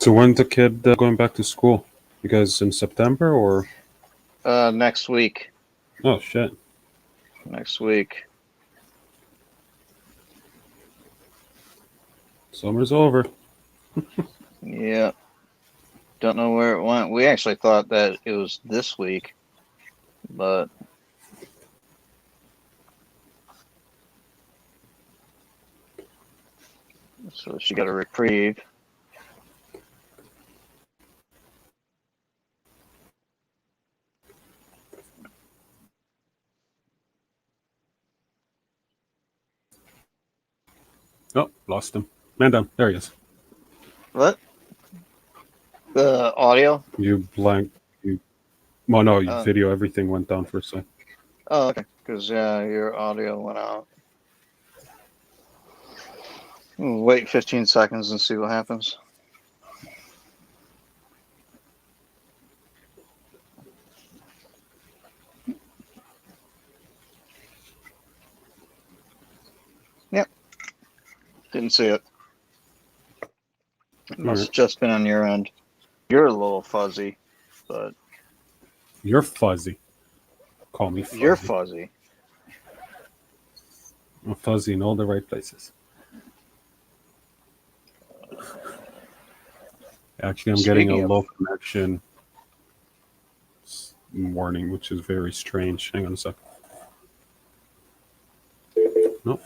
So when's the kid going back to school? You guys in September or? Next week. Oh, shit. Next week. Summer's over. Yeah. Don't know where it went. We actually thought that it was this week, but so she got a reprieve. Oh, lost him. Man down. There he is. What? The audio? You blank. Well, no, your video, everything went down for a second. Oh, okay. Because your audio went out. We'll wait 15 seconds and see what happens. Yep. Didn't see it. It must have just been on your end. You're a little fuzzy, but... You're fuzzy. Call me fuzzy. You're fuzzy. I'm fuzzy in all the right places. Actually, I'm getting a low connection warning, which is very strange. Hang on a sec. Nope.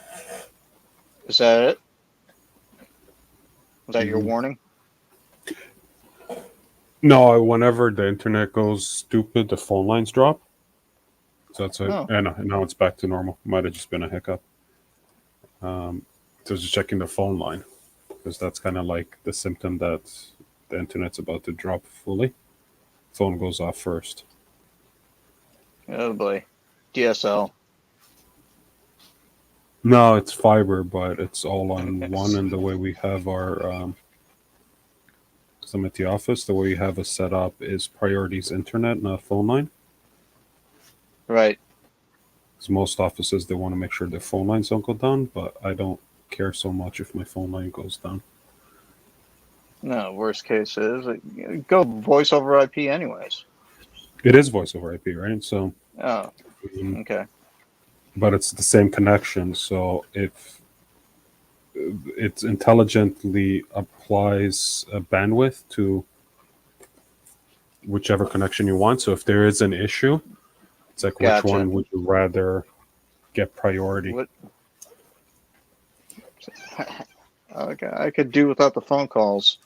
Is that it? Was that your warning? No, whenever the internet goes stupid, the phone lines drop. So that's it. And now it's back to normal. Might have just been a hiccup. So just checking the phone line, because that's kind of like the symptom that the internet's about to drop fully. Phone goes off first. Oh boy. DSL. No, it's fiber, but it's all on one. Yes. And the way we have our, 'cause I'm at the office, the way we have it set up is priorities internet, not phone line. Right. Because most offices, they want to make sure their phone lines don't go down, but I don't care so much if my phone line goes down. No, worst case is go voice over IP anyways. It is voice over IP, right? So, Oh, um, okay. but it's the same connection. So if it intelligently applies a bandwidth to whichever connection you want. So if there is an issue, it's like which Gotcha. one would you rather get priority? What? Okay, I could do without the phone calls.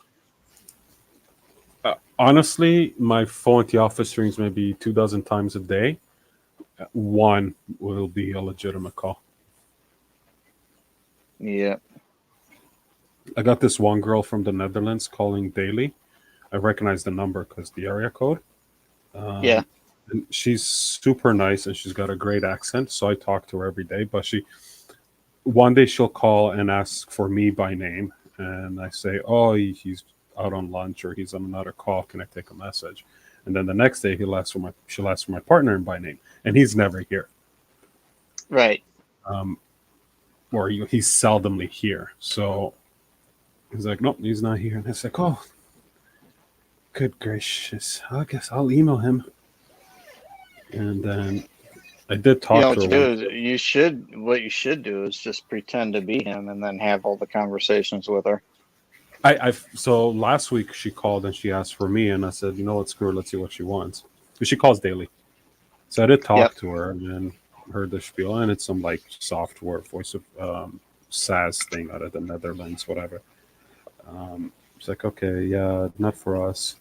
Honestly, my phone at the office rings maybe 2 dozen times a day. One will be a legitimate call. Yeah. I got this one girl from the Netherlands calling daily. I recognize the number because the area code. Yeah. And she's super nice and she's got a great accent. So I talk to her every day. But one day she'll call and ask for me by name. And I say, oh, he's out on lunch or he's on another call. Can I take a message? And then the next day she'll ask for my partner by name. And he's never here. Right. Or he's seldomly here. So he's like, nope, he's not here. And it's like, oh, good gracious. I guess I'll email him. And then I did You know talk what to you her do once. is what you should do is just pretend to be him and then have all the conversations with her. So last week she called and she asked for me, and I said, you know what, screw her, let's see what she wants. Because she calls daily. So I did Yep. talk to her and heard the spiel, and it's some like software voice of SaaS thing out of the Netherlands, whatever. She's like, okay, yeah, not for us.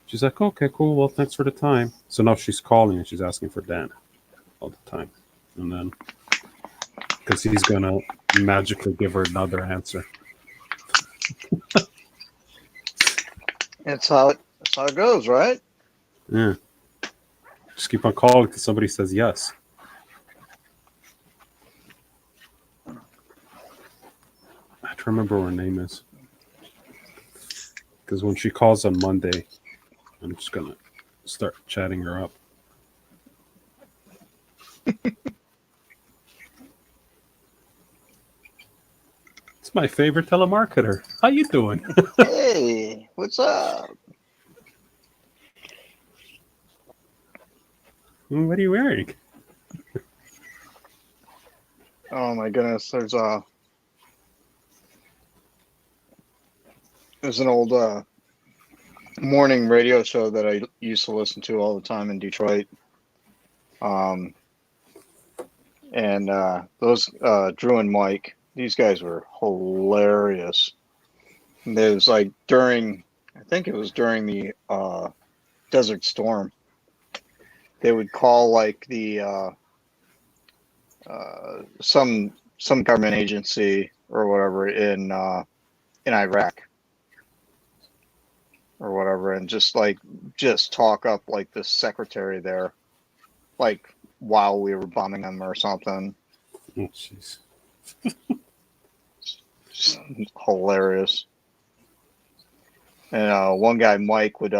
She's like, okay, cool. Well, thanks for the time. So now she's calling and she's asking for Dan all the time, and then because he's gonna magically give her another answer. That's how it goes, right? Yeah, just keep on calling until somebody says yes. I have to remember what her name is because when she calls on Monday, I'm just gonna start chatting her up. It's my favorite telemarketer. How you doing? Hey, what's up? What are you wearing? Oh my goodness, there's an old morning radio show that I used to listen to all the time in Detroit. Um, and those Drew and Mike, these guys were hilarious. And it was like I think it was during the Desert Storm. They would call like the some government agency or whatever in Iraq or whatever, and just talk up like the secretary there, like while we were bombing them or something. Oh, jeez. Just hilarious. And one guy, Mike, would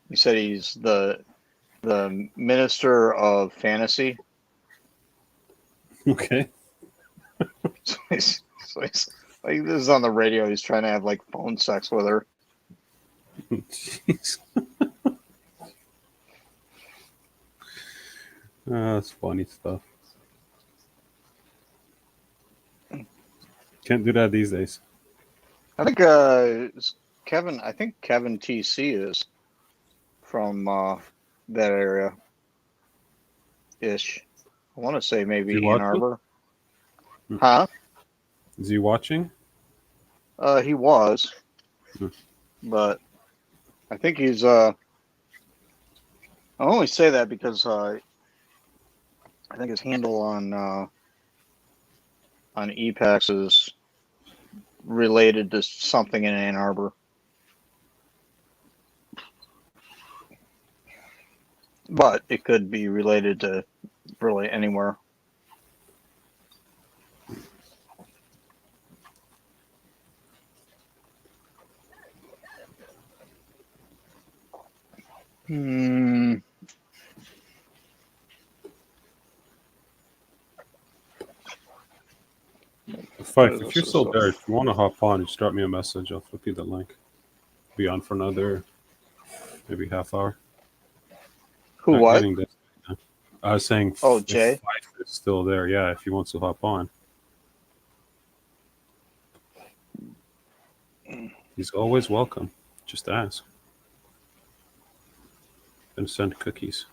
he said he's the minister of fantasy. Okay. So he's like, this is on the radio. He's trying to have like phone sex with her. Jeez. That's funny stuff. Can't do that these days. I think it's Kevin. I think Kevin TC is from that area ish. I want to say Is he maybe Ann watching? Arbor. Huh? Is he watching? He was, Hmm. but I think he's. I only say that because I think his handle on EPAX is related to something in Ann Arbor. But it could be related to really anywhere. Fife, if you're still there, if you want to hop on, just drop me a message. I'll flip you the link. Be on for another maybe half hour. Who? Not what? Getting this. I was saying, Jay? if Fife is still there, yeah, if he wants to hop on. He's always welcome. Just ask. And send cookies.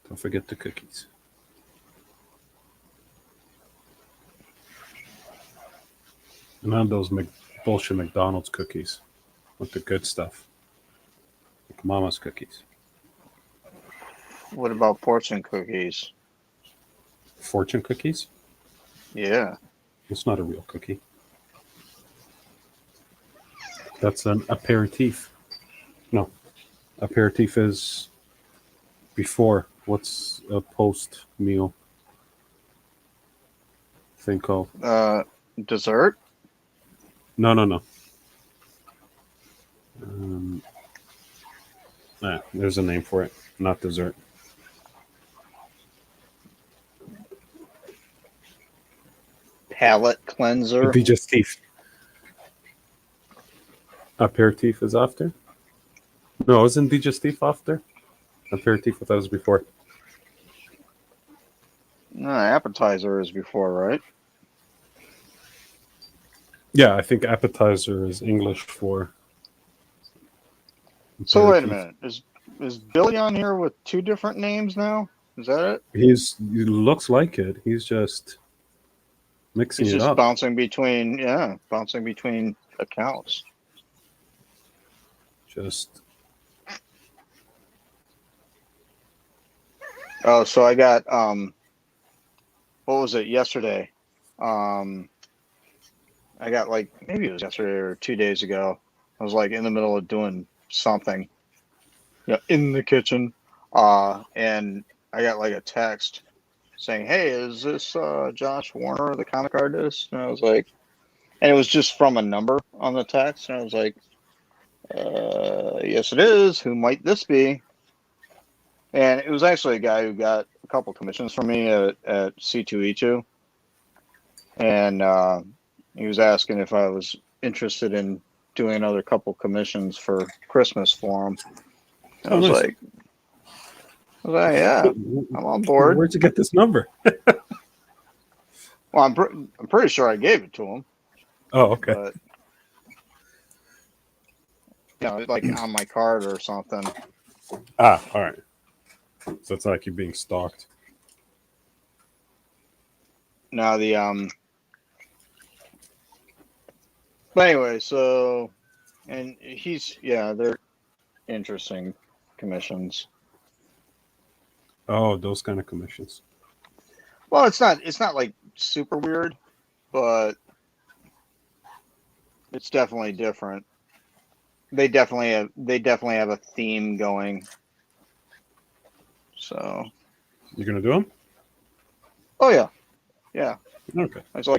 Don't forget the cookies. None of those bullshit McDonald's cookies with the good stuff. Like Mama's cookies. What about fortune cookies? Fortune cookies? Yeah. It's not a real cookie. That's an aperitif. No. Aperitif is before. What's a post meal thing called? Dessert? No. There's a name for it. Not dessert. Palate cleanser? Digestif. Aperitif is after? No, isn't digestif after? Aperitif, that was before. No, appetizer is before, right? Yeah, I think appetizer is English for. So wait a minute. Is Billy on here with two different names now? Is that it? He looks like it. He's just mixing He's it just up. bouncing between accounts. Just. Oh, so I got what was it yesterday? I got maybe it was yesterday or 2 days ago. I was in the middle of doing something, in the kitchen, and I got a text saying, "Hey, is this Josh Warner, the comic artist?" And I was like, and it was just from a number on the text, and I was like, "Yes, it is. Who might this be?" And it was actually a guy who got a couple commissions from me at C2E2, and he was asking if I was interested in doing another couple commissions for Christmas for him. I was nice. Yeah, I'm on board. Where'd you get this number? Well, I'm pretty sure I gave it to him. Oh, okay. But, on my card or something. Ah, all right. So it's like you're being stalked. Now but anyway, so, and they're interesting commissions. Oh, those kind of commissions. Well, it's not super weird, but it's definitely different. They definitely have a theme going. So, You gonna do them? oh yeah. Okay. I was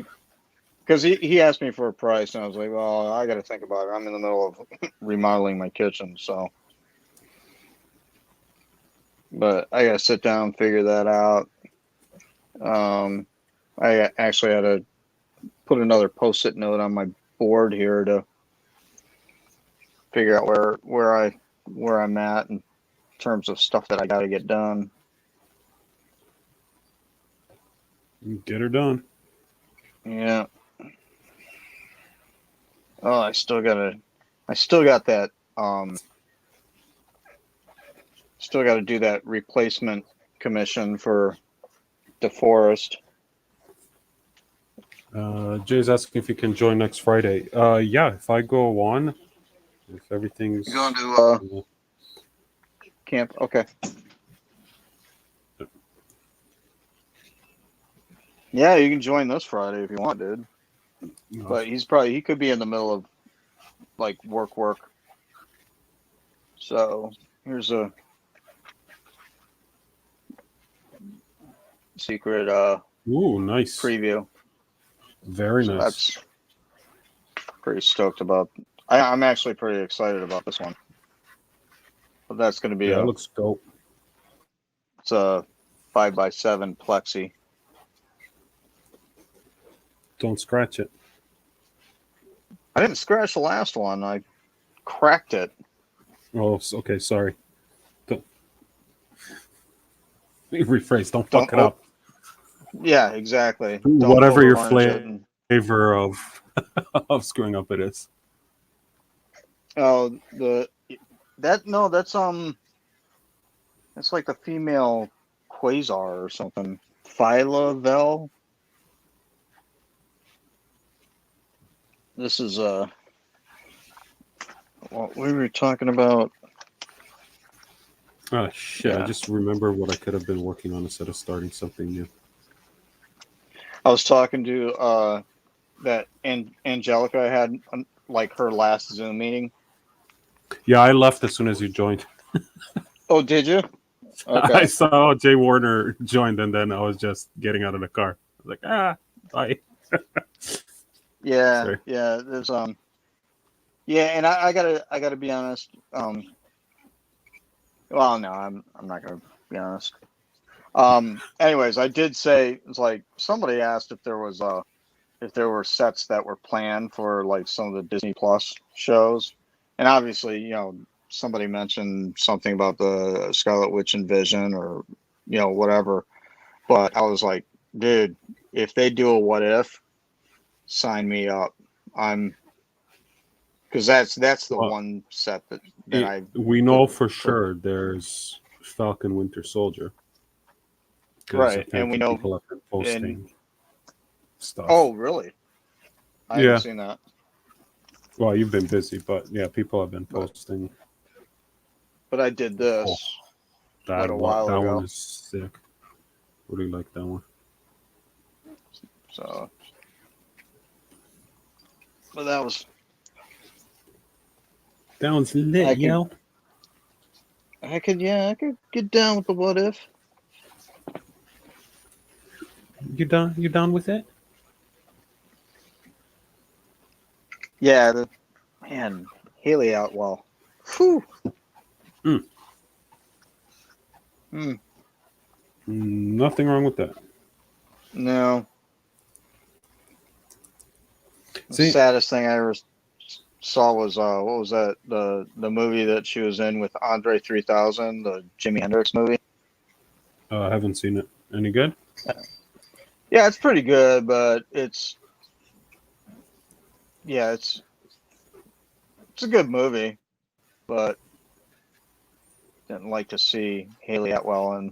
because he asked me for a price, and I was like, well, I got to think about it. I'm in the middle of remodeling my kitchen, so. But I got to sit down and figure that out. I actually had to put another post-it note on my board here to figure out where I'm at in terms of stuff that I got to get done. Get her done. Yeah. Oh, I still got that. Still got to do that replacement commission for DeForest. Jay's asking if you can join next Friday. Yeah, if I go on, if everything's You're going to camp? Okay. Yeah, you can join this Friday if you want, dude. No. But he could be in the middle of work. So here's a secret Ooh, nice preview. Very nice. That's pretty stoked about. I'm actually pretty excited about this one. But that's going to be Yeah, it looks dope. it's a 5x7 plexi. Don't scratch it. I didn't scratch the last one. I cracked it. Oh, okay. Sorry. Don't rephrase. Don't Don't fuck it up. Yeah, exactly. Don't Whatever your overvarnish it. flavor of of screwing up it is. Oh, that's like the female quasar or something. Phylavel. This is what we were talking about. Oh shit! Yeah. I just remember what I could have been working on instead of starting something new. I was talking to that Angelica I had like her last Zoom meeting. Yeah, I left as soon as you joined. Oh, did you? I Okay. saw Jay Warner joined, and then I was just getting out of the car. I was like, bye. Yeah, Sorry. yeah. There's yeah, and I gotta be honest. Well, no, I'm not gonna be honest. Anyways, I did say it's like somebody asked if there were sets that were planned for like some of the Disney Plus shows, and obviously, somebody mentioned something about the Scarlet Witch and Vision or whatever. But I was like, dude, if they do a what if, sign me up. Because that's the one set that we know for sure there's Falcon Winter Soldier. Right, and we know people have been posting stuff. Oh, really? I haven't seen that. Well, you've been busy, but yeah, people have been posting. But I did this That a while ago. That one is sick. Really like that one. So, but that was lit, yo. I could get down with the what if. You done? You done with it? Yeah, man, Haley Atwell. Whew. Nothing wrong with that. No. The saddest thing I ever saw was what was that the movie that she was in with Andre 3000, the Jimi Hendrix movie. I haven't seen it. Any good? Yeah, it's pretty good, but it's a good movie, but didn't like to see Haley Atwell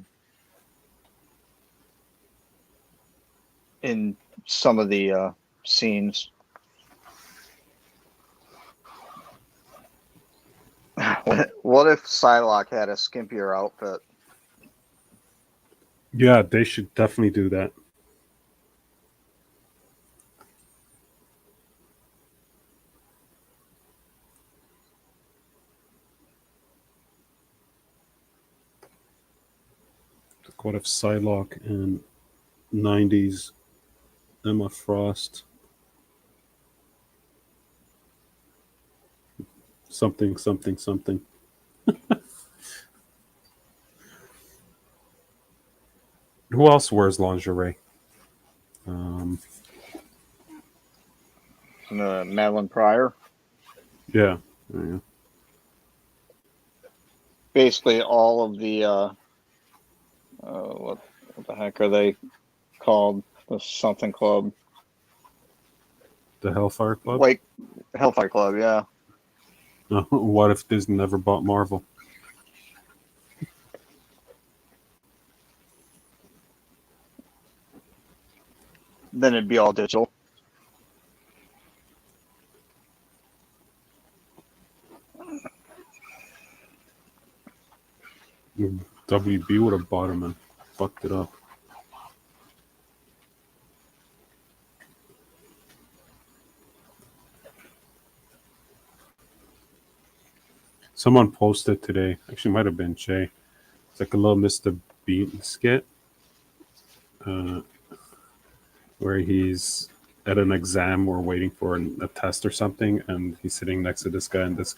in some of the scenes. What if Psylocke had a skimpier outfit? Yeah, they should definitely do that. What if Psylocke and 90s Emma Frost? Something. Who else wears lingerie? Madeline Pryor. Yeah. Basically, all of the what the heck are they called? The something club. The Hellfire Club? Like Hellfire Club, yeah. What if Disney never bought Marvel? Then it'd be all digital. WB would have bought him and fucked it up. Someone posted today, actually might have been Jay. It's like a little Mr. Bean skit where he's at an exam or waiting for a test or something, and he's sitting next to this guy, and it's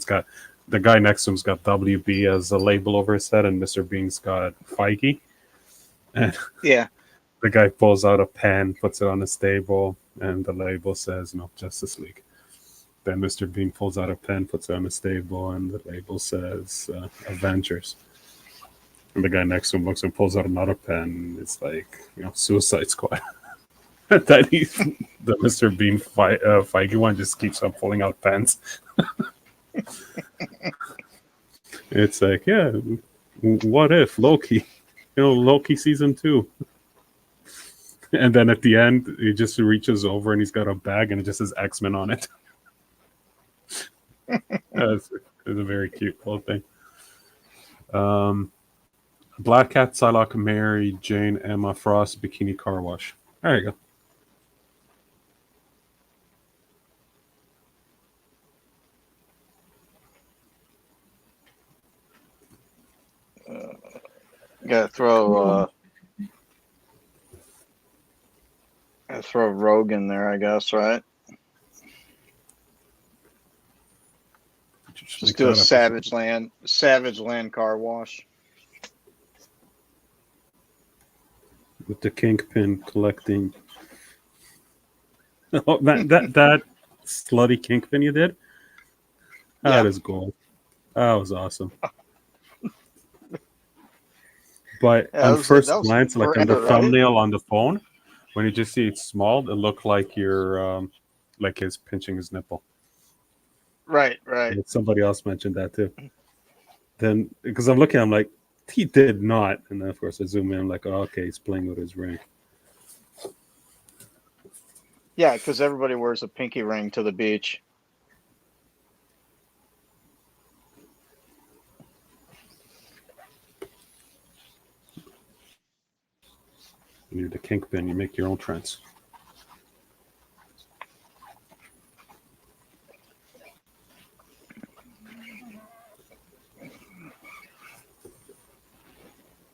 got the guy next to him's got WB as a label over his head, and Mr. Bean's got Feige. And Yeah. the guy pulls out a pen, puts it on his table, and the label says, Justice League. Then Mr. Bean pulls out a pen, puts it on his table, and the label says Avengers. And the guy next to him looks and pulls out another pen. It's like, Suicide Squad. And then the Mr. Bean Feige one just keeps on pulling out pens. It's like, yeah, what if Loki? Loki season 2. And then at the end, he just reaches over and he's got a bag and it just says X-Men on it. It's a very cute little thing. Black Cat, Psylocke, Mary, Jane, Emma, Frost, Bikini Car Wash. There you go. Gotta throw Rogue in there, I guess, right? Just do a Savage Land car wash. With the Kingpin collecting. Oh, that slutty Kingpin you did? That is gold. That was awesome. But on first glance, like on the thumbnail on the phone, when you just see it small, it looked like you're like he's pinching his nipple. Right. And somebody else mentioned that too. Then, because I'm looking, I'm like, he did not. And then, of course, I zoom in, I'm like, oh, okay, he's playing with his ring. Yeah, because everybody wears a pinky ring to the beach. You're the Kingpin, you make your own trends.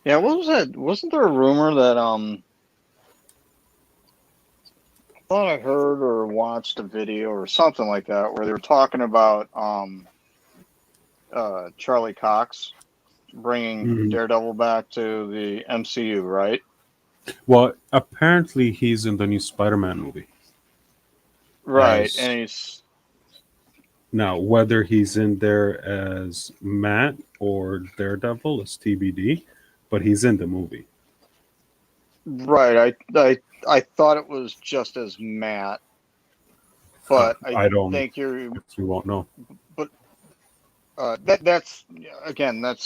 Yeah, what was that? Wasn't there a rumor that I thought I heard or watched a video or something like that where they were talking about Charlie Cox bringing Daredevil back to the MCU, right? Well, apparently he's in the new Spider-Man movie. Right, and he's... Now, whether he's in there as Matt or Daredevil is TBD, but he's in the movie. Right, I thought it was just as Matt, but I don't think you won't know. But that's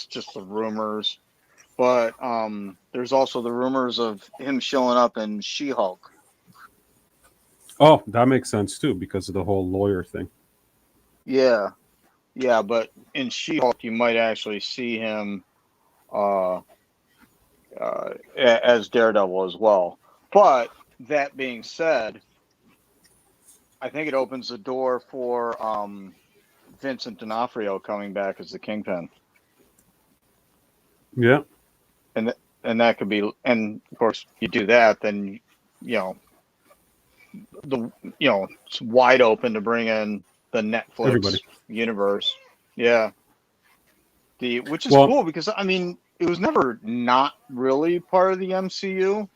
just the rumors. But there's also the rumors of him showing up in She-Hulk. Oh, that makes sense too because of the whole lawyer thing. Yeah, but in She-Hulk you might actually see him as Daredevil as well. But that being said, I think it opens the door for Vincent D'Onofrio coming back as the Kingpin. Yeah. And that could be, and of course you do that, then it's wide open to bring in the Netflix universe. Yeah. Which is cool because I mean it was never not really part of the MCU.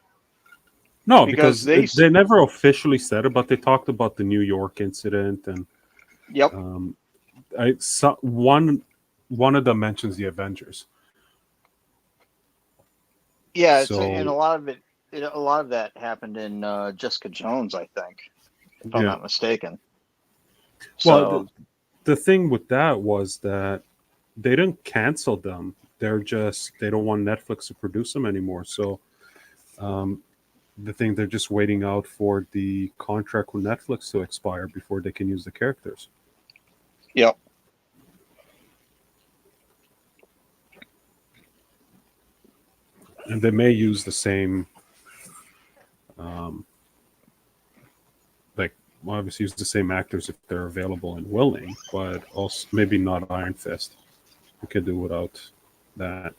No, because they never officially said it, but they talked about the New York incident and I saw one of them mentions the Avengers. Yeah, and a lot of that happened in Jessica Jones, I think, if I'm not mistaken. Well, the thing with that was that they didn't cancel them. They don't want Netflix to produce them anymore. So they're just waiting out for the contract with Netflix to expire before they can use the characters. Yep. And they may use the same, obviously use the same actors if they're available and willing, but also maybe not Iron Fist. We could do without that.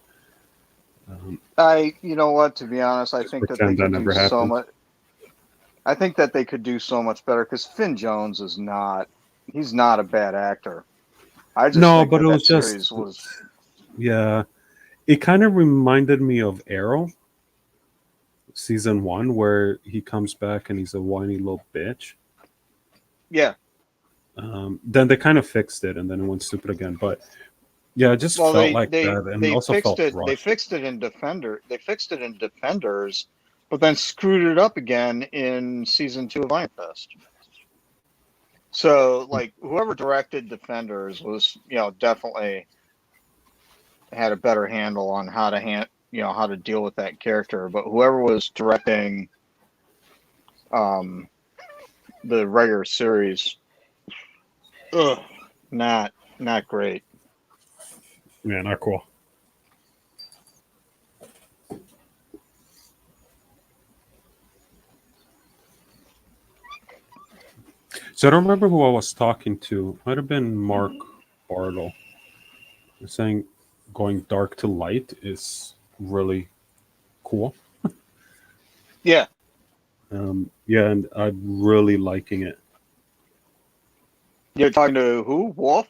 You know what? To be honest, I think that they could do so much. I think that they could do so much better because Finn Jones he's not a bad actor. I just No, think but it that was series just was. yeah. It kind of reminded me of Arrow season 1, where he comes back and he's a whiny little bitch. Yeah. Then they kind of fixed it, and then it went stupid again. But yeah, it just Well, felt like that, and it they also fixed felt it. They rushed. fixed it in Defender. They fixed it in Defenders, but then screwed it up again in season 2 of Iron Fist. So, like, whoever directed Defenders was, definitely had a better handle on how to how to deal with that character. But whoever was directing the regular series, ugh, not great. Yeah, not cool. So I don't remember who I was talking to. Might have been Mark Bartle. Saying going dark to light is really cool. Yeah. Yeah, and I'm really liking it. You're talking to who? Wolf?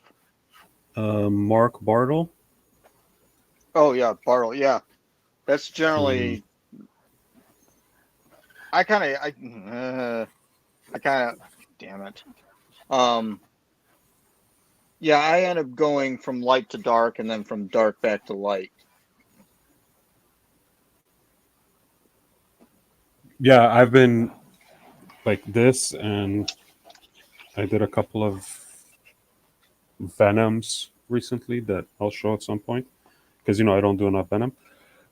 Mark Bartle. Oh yeah, Bartle. Yeah, that's Um, generally. I kind of. I kind of. Damn it. Um. Yeah, I end up going from light to dark, and then from dark back to light. yeah, I've been like this, and I did a couple of Venoms recently that I'll show at some point because I don't do enough Venom.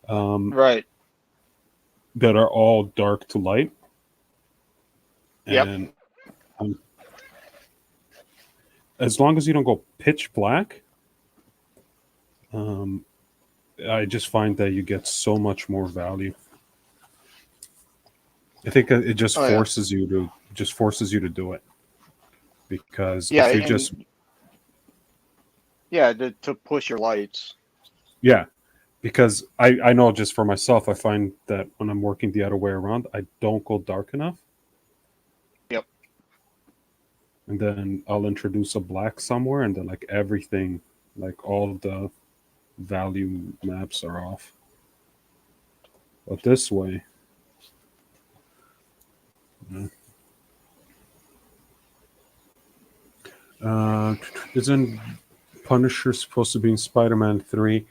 Um, Right. that are all dark to light, Yep. and um, as long as you don't go pitch black, um, I just find that you get so much more value. I think it Oh yeah. just forces you to do it, because Yeah, if you just and yeah, to push your lights. yeah, because I know just for myself, I find that when I'm working the other way around, I don't go dark enough, Yep. and then I'll introduce a black somewhere, and then like everything, like all the value maps are off. But this way, yeah. uh, isn't Punisher supposed to be in Spider-Man 3?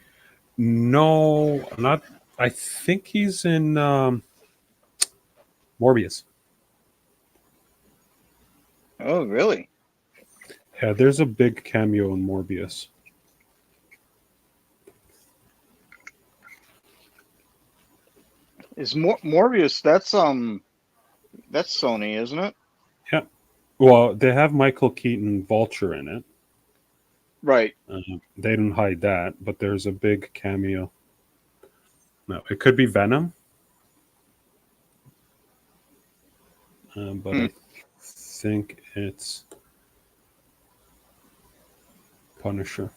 No, not. I think he's in Morbius. Oh really? Yeah, there's a big cameo in Morbius. Is Morbius? That's Sony, isn't it? Yeah. Well, they have Michael Keaton Vulture in it. Right. They didn't hide that, but there's a big cameo. No, it could be Venom, but Hmm. I think it's Punisher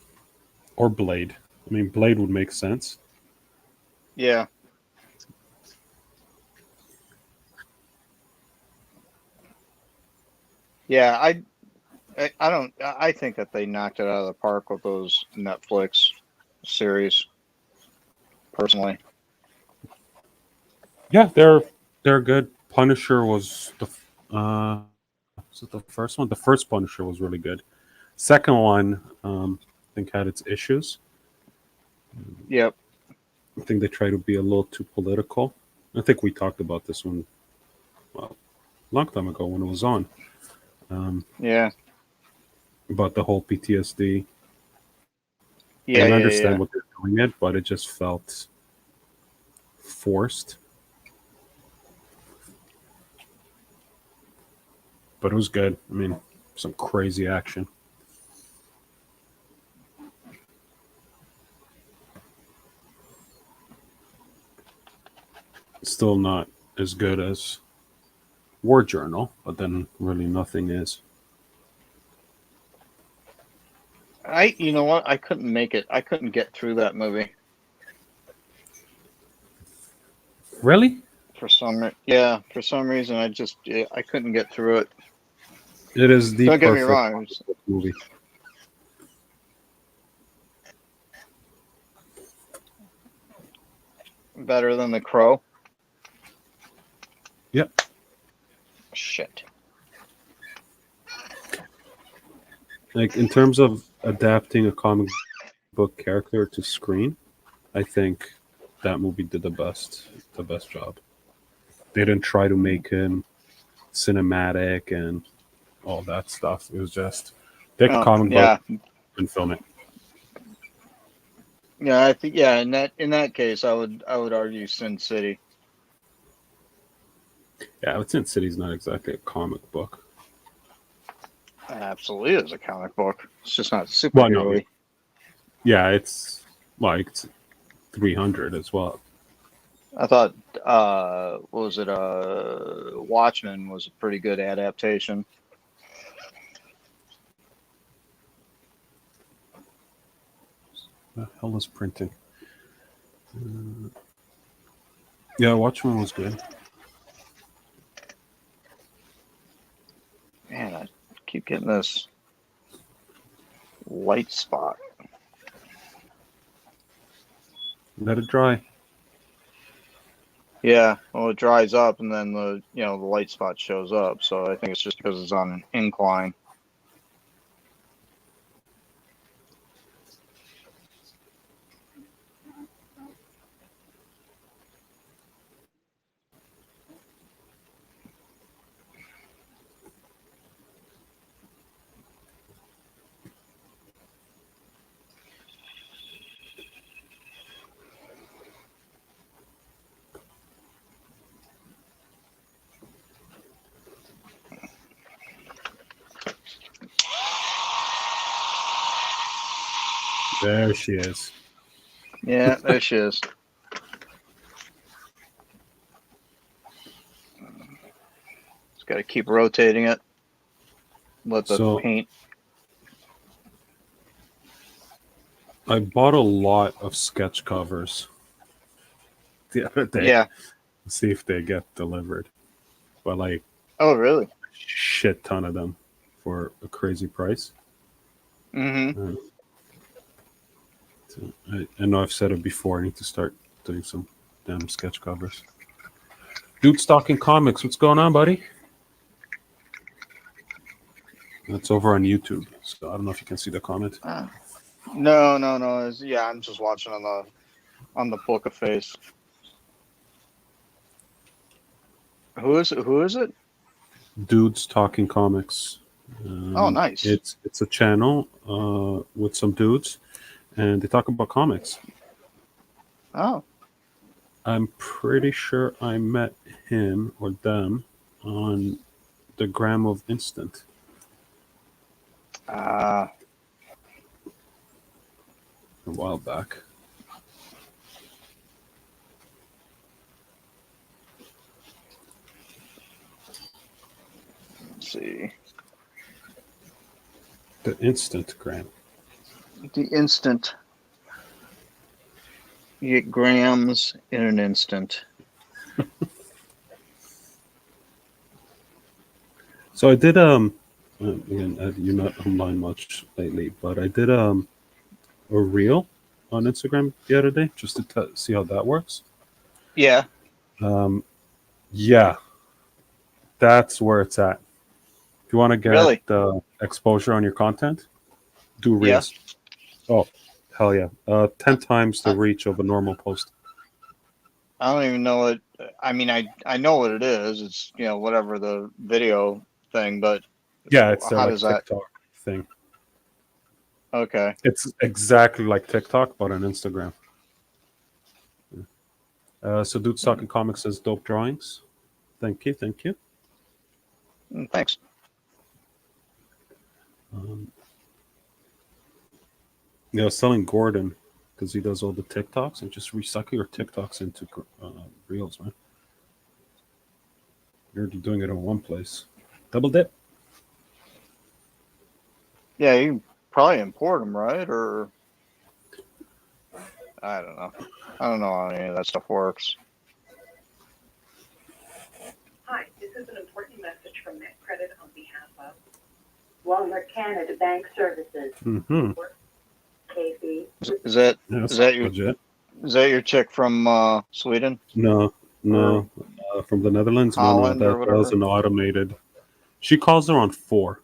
or Blade. I mean, Blade would make sense. Yeah. Yeah. I don't. I think that they knocked it out of the park with those Netflix series. Personally. Yeah, they're good. Punisher was it the first one? The first Punisher was really good. Second one, I think had its issues. Yep. I think they tried to be a little too political. I think we talked about this one, well, a long time ago when it was on, Yeah. about the whole PTSD. Yeah. And I Yeah. understand Yeah. what they're doing it, but it just felt forced. But it was good. I mean, some crazy action. Still not as good as War Journal, but then really nothing is. You know what? I couldn't make it. I couldn't get through that movie Really? yeah, for some reason I couldn't get through it. It is the Don't get me perfect wrong. comic book movie. Better than The Crow? Yep. Shit. Like in terms of adapting a comic book character to screen, I think that movie did the best job. They didn't try to make him cinematic and all that stuff. It was just pick a comic book and film it. Yeah, I think in that case, I would argue Sin City. Yeah, but Sin City's not exactly a comic book. It absolutely is a comic book. It's just not superhero-y. Well, no, yeah, it's like 300 as well. I thought, what was it? Watchmen was a pretty good adaptation. The hell is printing? Yeah, Watchmen was good. Man, I keep getting this light spot. Let it dry. Yeah, well, it dries up, and then the light spot shows up. So I think it's just because it's on an incline. There she is. Yeah, there she is. Just got to keep rotating it. Let the paint. I bought a lot of sketch covers the other day. Yeah. See if they get delivered. But like, oh really? A shit ton of them for a crazy price. Mm-hmm. So I know I've said it before. I need to start doing some damn sketch covers. Dude Stalking Comics, what's going on, buddy? That's over on YouTube, so I don't know if you can see the comment. No. I'm just watching on the Book of Face. Who is it? Dudes Talking Comics. Oh, nice. It's a channel with some dudes, and they talk about comics. Oh. I'm pretty sure I met him or them on the Gram of Instant. A while back. Let's see. The Instant Gram. The Instant. You get grams in an instant. So I did again, you're not online much lately, but I did a reel on Instagram the other day just to see how that works. Yeah. Yeah, that's where it's at. If you want to get exposure on your content, do reels. Yeah. Oh, hell yeah. 10 times the reach of a normal post. I don't even know it. I mean, I know what it is. It's, whatever the video thing, but yeah, it's how does TikTok that thing. Okay. It's exactly like TikTok, but on Instagram. So Dude's Talking Comics says dope drawings. Thank you. Thanks. I was telling Gordon, because he does all the TikToks, and just recycle your TikToks into reels, man. You're already doing it in one place. Double dip. Yeah, you can probably import them, right? Or I don't know. I don't know how any of that stuff works. Hi, this is an important message from NetCredit on behalf of Walmart Canada Bank Services. Mm-hmm. KB. Is that your legit? Is that your chick from Sweden? No, no, from the Netherlands. No, no, Holland or that was whatever? an automated. She calls around 4.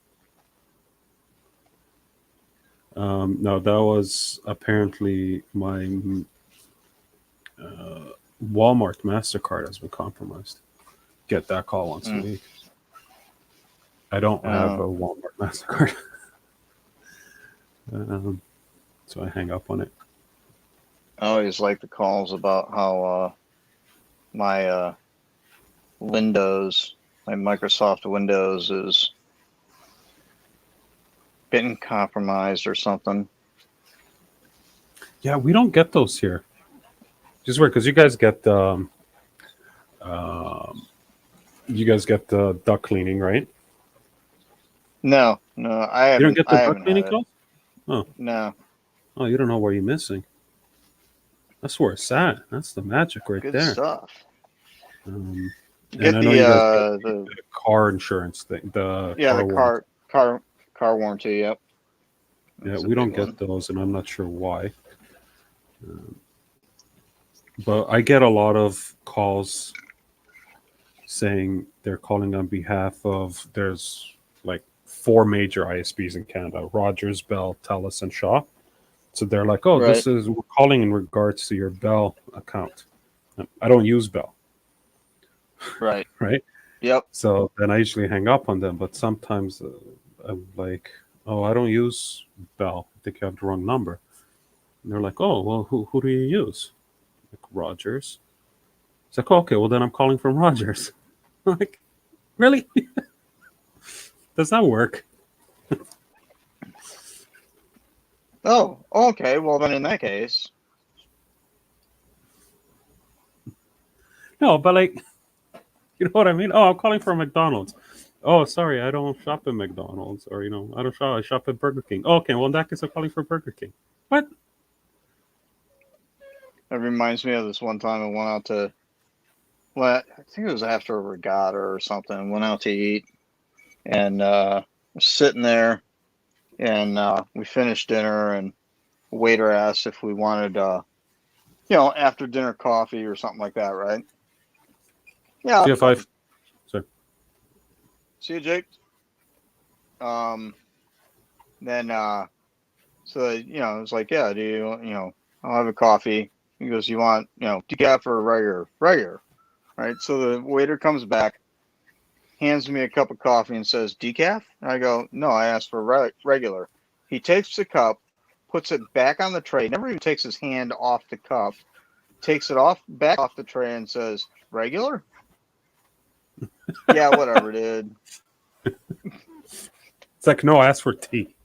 No, that was apparently my Walmart MasterCard has been compromised. Get that call once a Mm. week. I don't have a Walmart MasterCard. So I hang up on it. I always like the calls about how my Windows, my Microsoft Windows is been compromised or something. Yeah, we don't get those here. Just weird because you guys get the duct cleaning, right? No, I You don't haven't. get the I duct haven't cleaning had it. calls? Oh, No, oh, you don't know where you're missing. That's where it's at. That's the magic right good there. stuff. Um, and Get I know you guys get the the car insurance thing, the car warranty. car warranty. Yep, Yeah, that's a we don't big get one. those, and I'm not sure why. But I get a lot of calls saying they're calling on behalf of, there's like 4 major ISPs in Canada: Rogers, Bell, Telus, and Shaw. So they're like, oh, Right, we're calling in regards to your Bell account. I don't use Bell, right. right? Yep. So then I usually hang up on them. But sometimes I'm like, oh, I don't use Bell. I think you have the wrong number. And they're like, oh, well, who do you use? Like Rogers. It's like, okay, well, then I'm calling from Rogers. Like, really? Does that work? Oh, okay. Well, then in that case, No, but like, you know what I mean? Oh, I'm calling from McDonald's. Oh, sorry, I don't shop at McDonald's, or I don't shop. I shop at Burger King. Oh, okay, well in that case, I'm calling for Burger King. What? it reminds me of this one time I went out to. Well, I think it was after a regatta or something. Went out to eat and was sitting there, and we finished dinner, and the waiter asked if we wanted, after dinner coffee or something like that, right? Yeah. GF5. Sorry. See you, Jake. Then so it was like, yeah, do you I'll have a coffee. He goes, you want decaf or regular, right? So the waiter comes back, hands me a cup of coffee and says decaf. And I go, no, I asked for regular. He takes the cup, puts it back on the tray, never even takes his hand off the cup, takes it back off the tray and says regular. Yeah, whatever, dude. It's like, no, I asked for tea.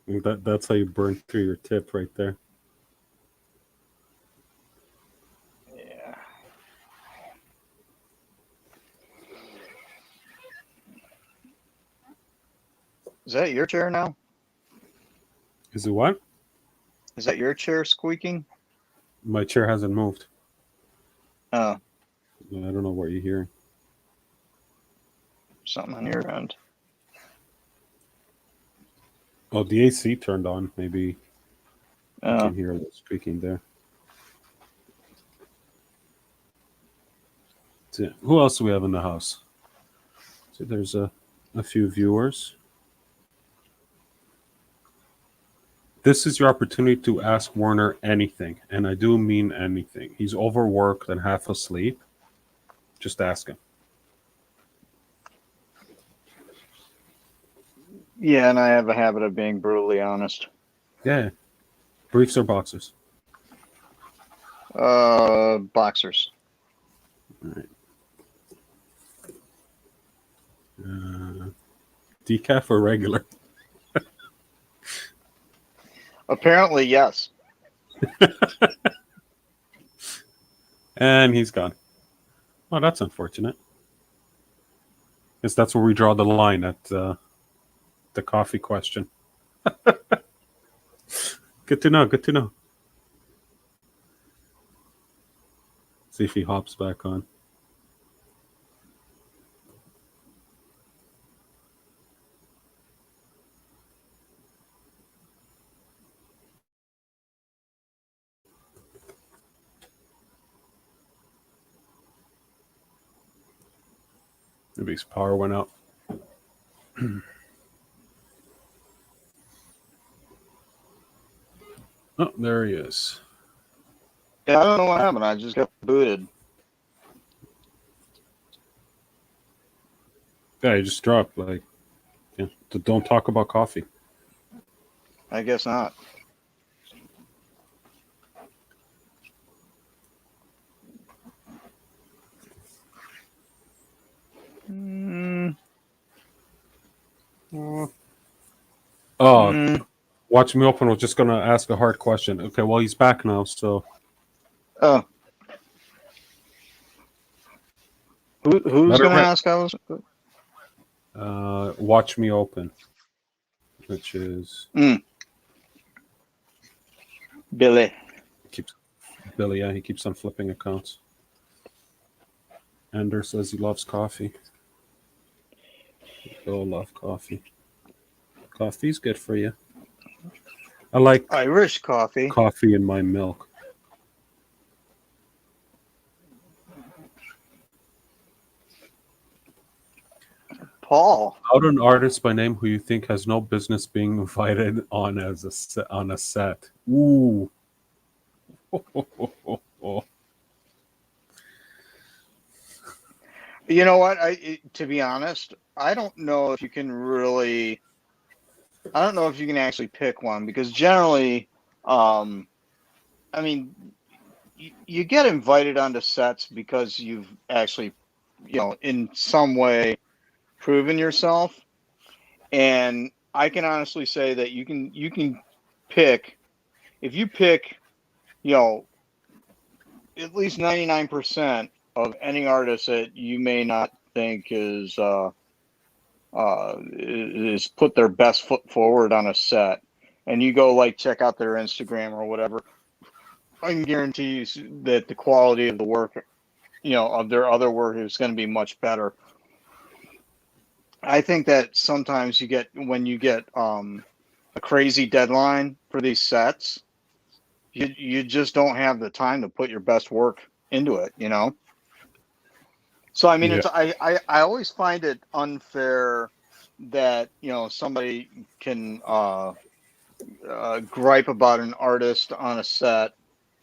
That's how you burn through your tip right there. Yeah. Is that your chair now? Is it what? Is that your chair squeaking? My chair hasn't moved. Oh, I don't know what you're hearing. something on your end. Oh, the AC turned on. Maybe you Oh, can hear the squeaking there. So, who else do we have in the house? So there's a few viewers. This is your opportunity to ask Werner anything, and I do mean anything. He's overworked and half asleep. Just ask him. yeah, and I have a habit of being brutally honest. Yeah. Briefs or boxers? Boxers. All right. Decaf or regular? Apparently, yes. And he's gone. Oh, that's unfortunate. Guess that's where we draw the line at the coffee question. Good to know. Good to know. See if he hops back on. Maybe his power went out. Oh, there he is. Yeah, I don't know what happened. I just got booted. Yeah, he just dropped. Like, yeah, don't talk about coffee. I guess not. Oh, watch me open. I was just gonna ask a hard question. Okay, well he's back now, so Oh, who's Better gonna re- ask? I was. watch me open, which is Billy. keeps Billy. Yeah, he keeps on flipping accounts. Ender says he loves coffee. Bill love coffee. Coffee's good for you. I like Irish coffee. coffee in my milk. Paul. Out an artist by name who you think has no business being invited on on a set. Ooh. You know what? To be honest, I don't know if you can really. I don't know if you can actually pick one because generally, I mean, you get invited onto sets because you've actually, in some way proven yourself. And I can honestly say that you can pick, if you pick, at least 99% of any artist that you may not think is put their best foot forward on a set, and you go like check out their Instagram or whatever, I can guarantee you that the quality of the work, of their other work is going to be much better. I think that sometimes when you get a crazy deadline for these sets, you just don't have the time to put your best work into it, So I mean, Yeah. I always find it unfair that somebody can gripe about an artist on a set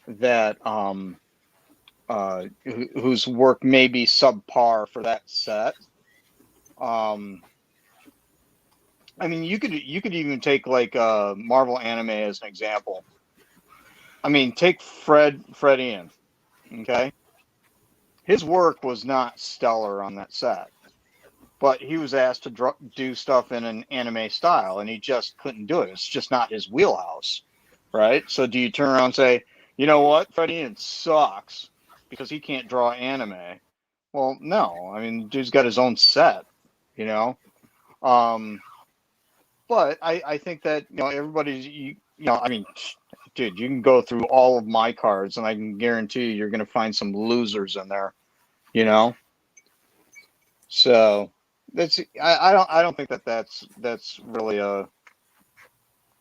that whose work may be subpar for that set. I mean, you could even take like Marvel anime as an example. I mean, take Fred Ian. Okay, his work was not stellar on that set, but he was asked to do stuff in an anime style, and he just couldn't do it. It's just not his wheelhouse, right? So do you turn around and say, you know what, Fred Ian sucks because he can't draw anime? Well, no. I mean, dude's got his own set, you know. But I think that everybody's I mean, dude, you can go through all of my cards, and I can guarantee you're going to find some losers in there, you know. So I don't think that's really a, I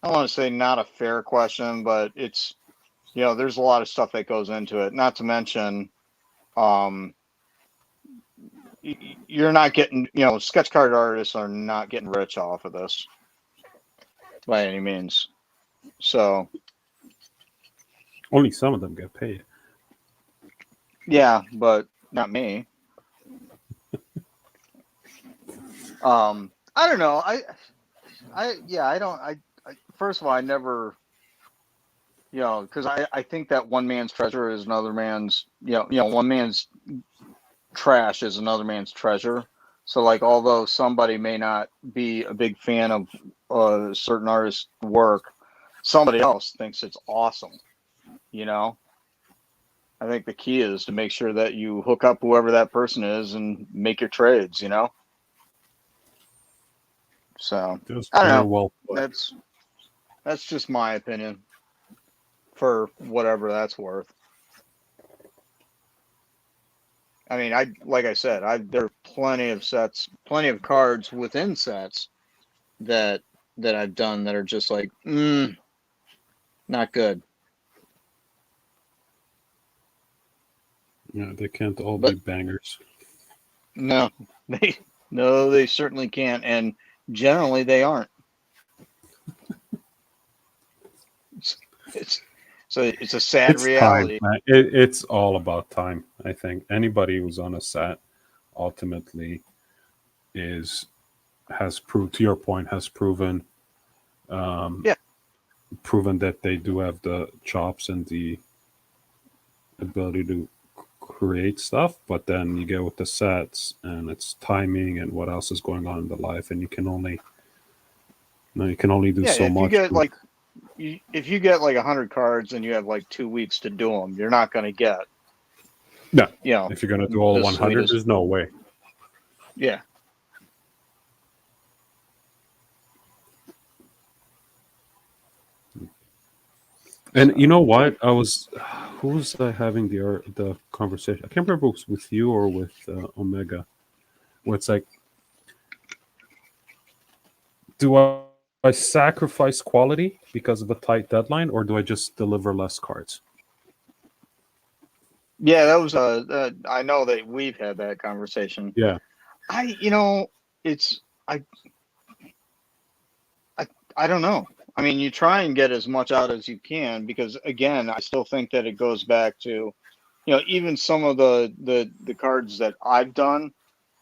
don't want to say not a fair question, but it's there's a lot of stuff that goes into it. Not to mention, you're not getting sketch card artists are not getting rich off of this by any means. So Only some of them get paid. yeah, but not me. I don't know. I don't. First of all, I never, because I think that one man's treasure is another man's, one man's trash is another man's treasure. So like, although somebody may not be a big fan of a certain artist's work, somebody else thinks it's awesome. I think the key is to make sure that you hook up whoever that person is and make your trades. So Just I don't very know. well put. That's just my opinion, for whatever that's worth. I mean, like I said, there are plenty of sets, plenty of cards within sets that I've done that are just like, not good. Yeah, they can't all be But bangers. no, They certainly can't, and generally they aren't. It's it's a sad It's reality. time, man. It's all about time. I think anybody who's on a set ultimately has proved, to your point, has proven Yeah. proven that they do have the chops and the ability to create stuff. But then you get with the sets, and it's timing and what else is going on in the life, and you can only do Yeah, so if you much. get like if you get like 100 cards and you have like 2 weeks to do them, you're not going to get, No, you know, if you're gonna do all the 100, sweetest. there's no way. Yeah. And you So, know what? Who was I having the conversation? I can't remember if it was with you or with Omega. Where it's like, do I sacrifice quality because of a tight deadline, or do I just deliver less cards? yeah, that was I know that we've had that conversation. Yeah, It's I don't know. I mean, you try and get as much out as you can because, again, I still think that it goes back to, even some of the cards that I've done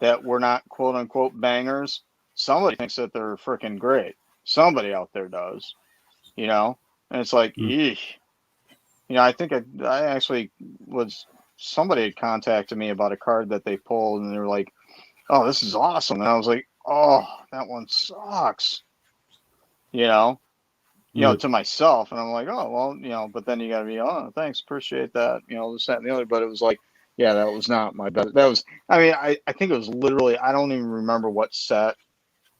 that were not quote unquote bangers. Somebody thinks that they're freaking great. Somebody out there does, and it's like, mm, eesh. I think I actually was somebody had contacted me about a card that they pulled, and they were like, "Oh, this is awesome," and I was like, "Oh, that one sucks," you know. yeah, To myself, and I'm like, oh well, but then you got to be, oh, thanks, appreciate that, this, that, and the other. But it was like, yeah, that was not my best. That was, I mean, I think it was literally, I don't even remember what set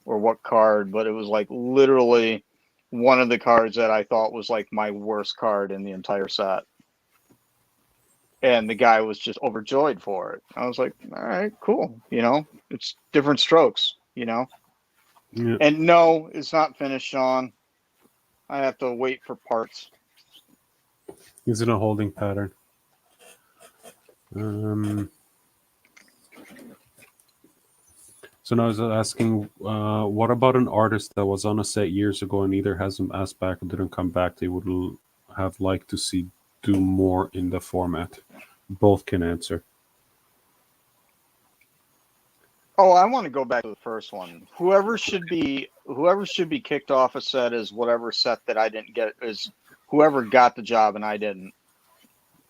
or what card, but it was like literally one of the cards that I thought was like my worst card in the entire set. And the guy was just overjoyed for it. I was like, all right, cool. It's different strokes. yeah. And no, it's not finished, Sean. I have to wait for parts. Is it a holding pattern? So now I was asking, what about an artist that was on a set years ago and either hasn't asked back or didn't come back? They would have liked to see do more in the format. Both can answer. Oh, I want to go back to the first one. Whoever should be kicked off a set is whatever set that I didn't get, is whoever got the job and I didn't.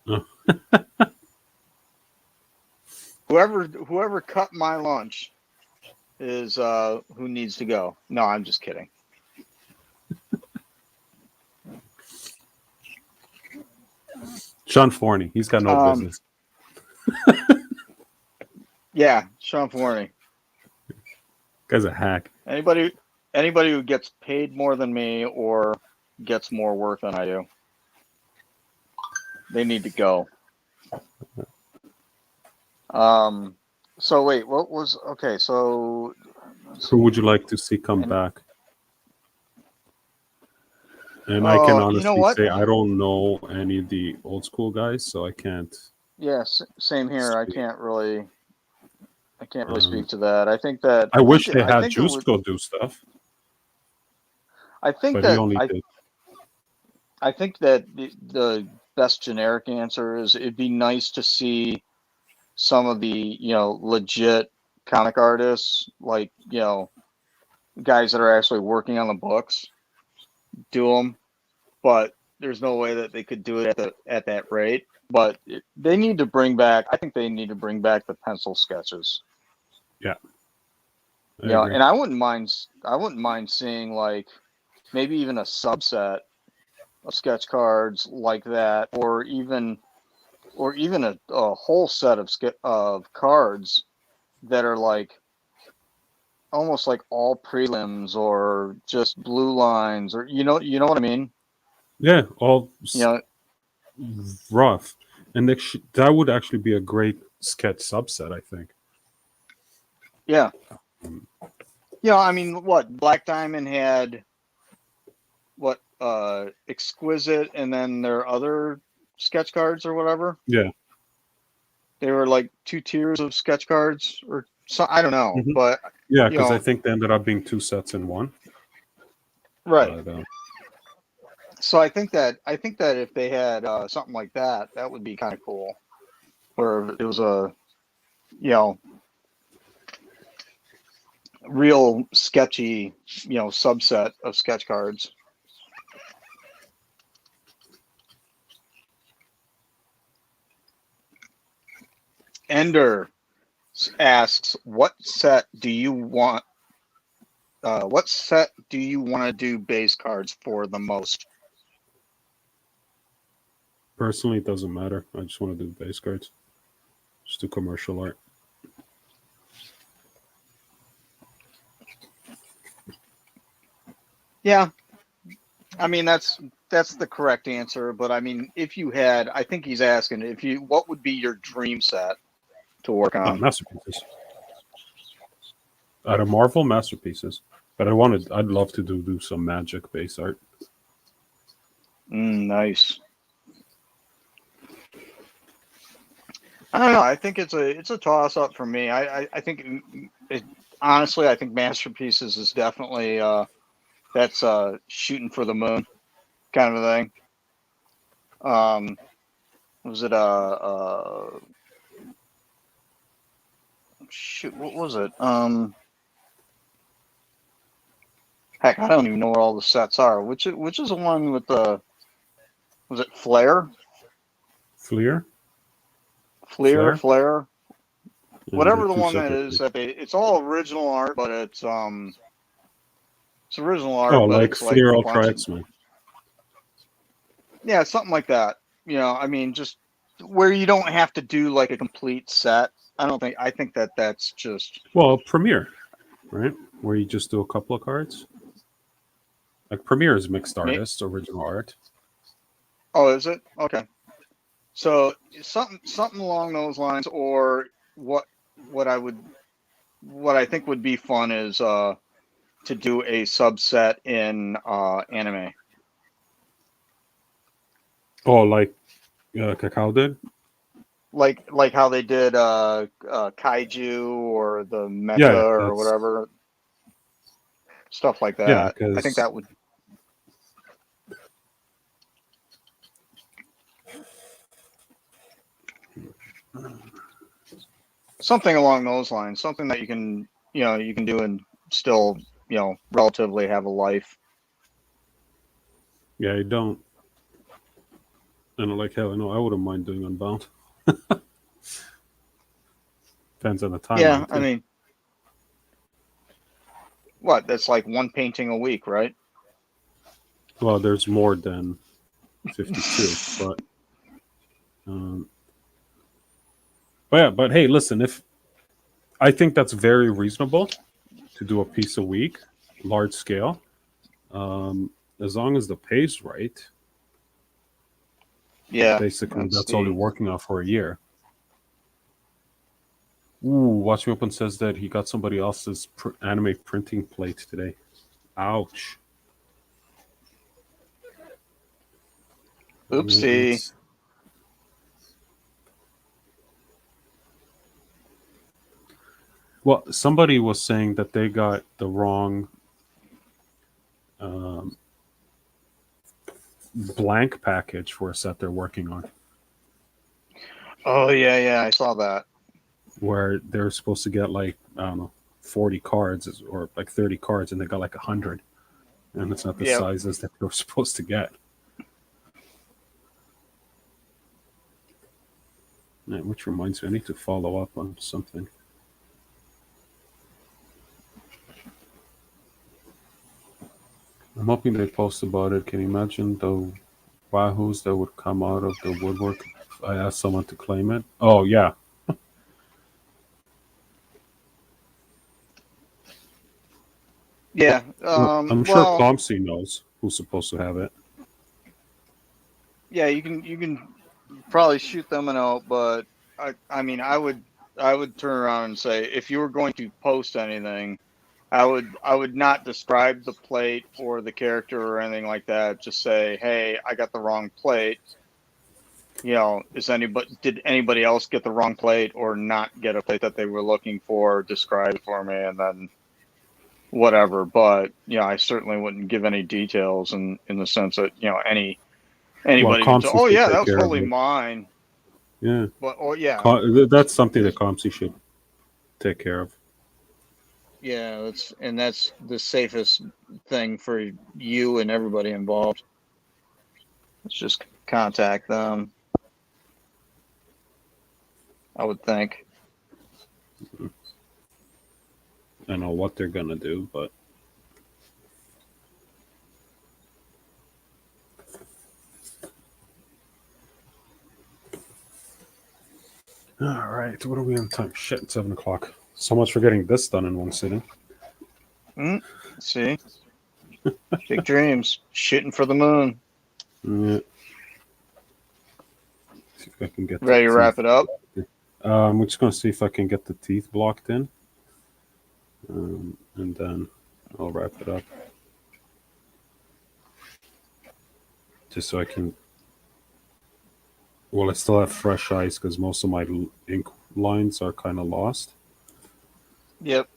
Oh. Whoever cut my lunch is who needs to go. No, I'm just kidding. Sean Forney, he's got no business. Yeah, Sean Forney. Guy's a hack. Anybody who gets paid more than me or gets more work than I do, they need to go. So wait, what was okay? So Who would you like to see come back? And I can honestly say I don't know any of the old school guys, so I can't. Yeah, same here. I can't really speak to that. I think that I wish they had Juice go do stuff. I think but that he only did. I think that the best generic answer is it'd be nice to see some of the legit comic artists, like guys that are actually working on the books, do them. But there's no way that they could do it at that rate. But they need to bring back. I think they need to bring back the pencil sketches. Yeah. And I wouldn't mind seeing like maybe even a subset of sketch cards like that, or even a whole set of cards that are like almost like all prelims or just blue lines, or you know what I mean? Yeah, all rough, and that would actually be a great sketch subset, I think. Yeah. I mean, what Black Diamond had, what Exquisite, and then their other sketch cards or whatever. Yeah, they were like 2 tiers of sketch cards or So I don't know, Mhm. but Yeah, you because I know, think they ended up being 2 sets in one. right. But, So I think that if they had something like that, that would be kind of cool. Where it was a you know real sketchy subset of sketch cards. Ender asks, "What set do you want? What set do you want to do base cards for the most?" personally, it doesn't matter. I just want to do base cards. Just do commercial art. Yeah, I mean that's the correct answer. But I mean, if you had, I think he's asking what would be your dream set to work on? Masterpieces. Out of Marvel, masterpieces. But I'd love to do some magic base art. Nice. I don't know. I think it's a toss up for me. I think honestly, I think masterpieces is definitely that's shooting for the moon kind of a thing. Was it shoot? What was it? Heck, I don't even know where all the sets are. Which is the one with the was it Flare? Flare? Fleer, Flare? Flare, And they're whatever the two one that separate is things. it's all original art, but it's original art, Oh, but like it's like Flare a Ultra bunch of X-Men. yeah, something like that. I mean, just where you don't have to do like a complete set. I think that that's just Well, Premiere, right? Where you just do a couple of cards. Like Premiere is mixed me. artist, original art. Oh, is it? Okay. So something along those lines, or what what I would what I think would be fun is to do a subset in anime. Oh, like Cacao did? Like how they did kaiju or the mecha Yeah, or that's whatever stuff like yeah, that. I think because that would something along those lines, something that you can do and still relatively have a life. yeah, I don't. And like hell, no, I wouldn't mind doing Unbound. Depends on the Yeah, timeline I too. mean, what? That's like one painting a week, right? Well, there's more than 52, um, but yeah, but hey, listen, if I think that's very reasonable to do a piece a week, large scale, um, as long as the pay's right. Yeah, Basically, that's that's all you're the. working on for a year. Ooh, Watch Me Open says that he got somebody else's anime printing plate today. Ouch. Oopsie. That's, well, somebody was saying that they got the wrong um, blank package for a set they're working on, Oh yeah, I saw that. where they're supposed to get like, I don't know, 40 cards or like 30 cards, and they got like 100, and it's not the Yep. sizes that they're supposed to get. Yeah, which reminds me, I need to follow up on something. I'm hoping they post about it. Can you imagine the wahoos that would come out of the woodwork if I asked someone to claim it? Oh, yeah. Yeah. Well, I'm sure Well, Pomsey knows who's supposed to have it. yeah. You can probably shoot them a note, but I mean, I would turn around and say if you were going to post anything, I would not describe the plate or the character or anything like that. Just say, hey, I got the wrong plate. did anybody else get the wrong plate or not get a plate that they were looking for? Describe it for me, and then whatever. But I certainly wouldn't give any details in the sense that Well, anybody would say, COMSI "Oh should yeah, that take was care of totally it. mine." Yeah. But That's something that COMSI should take care of. yeah, that's the safest thing for you and everybody involved. Let's just contact them. I would think. I don't know what they're gonna do, but all right. What are we on time? Shit, it's 7:00. So much for getting this done in one sitting. See, big dreams, shooting for the moon. Yeah. See if I can get Ready to wrap it up? We're just gonna see if I can get the teeth blocked in, and then I'll wrap it up. Just so I can. Well, I still have fresh ice because most of my ink lines are kind of lost. Yep.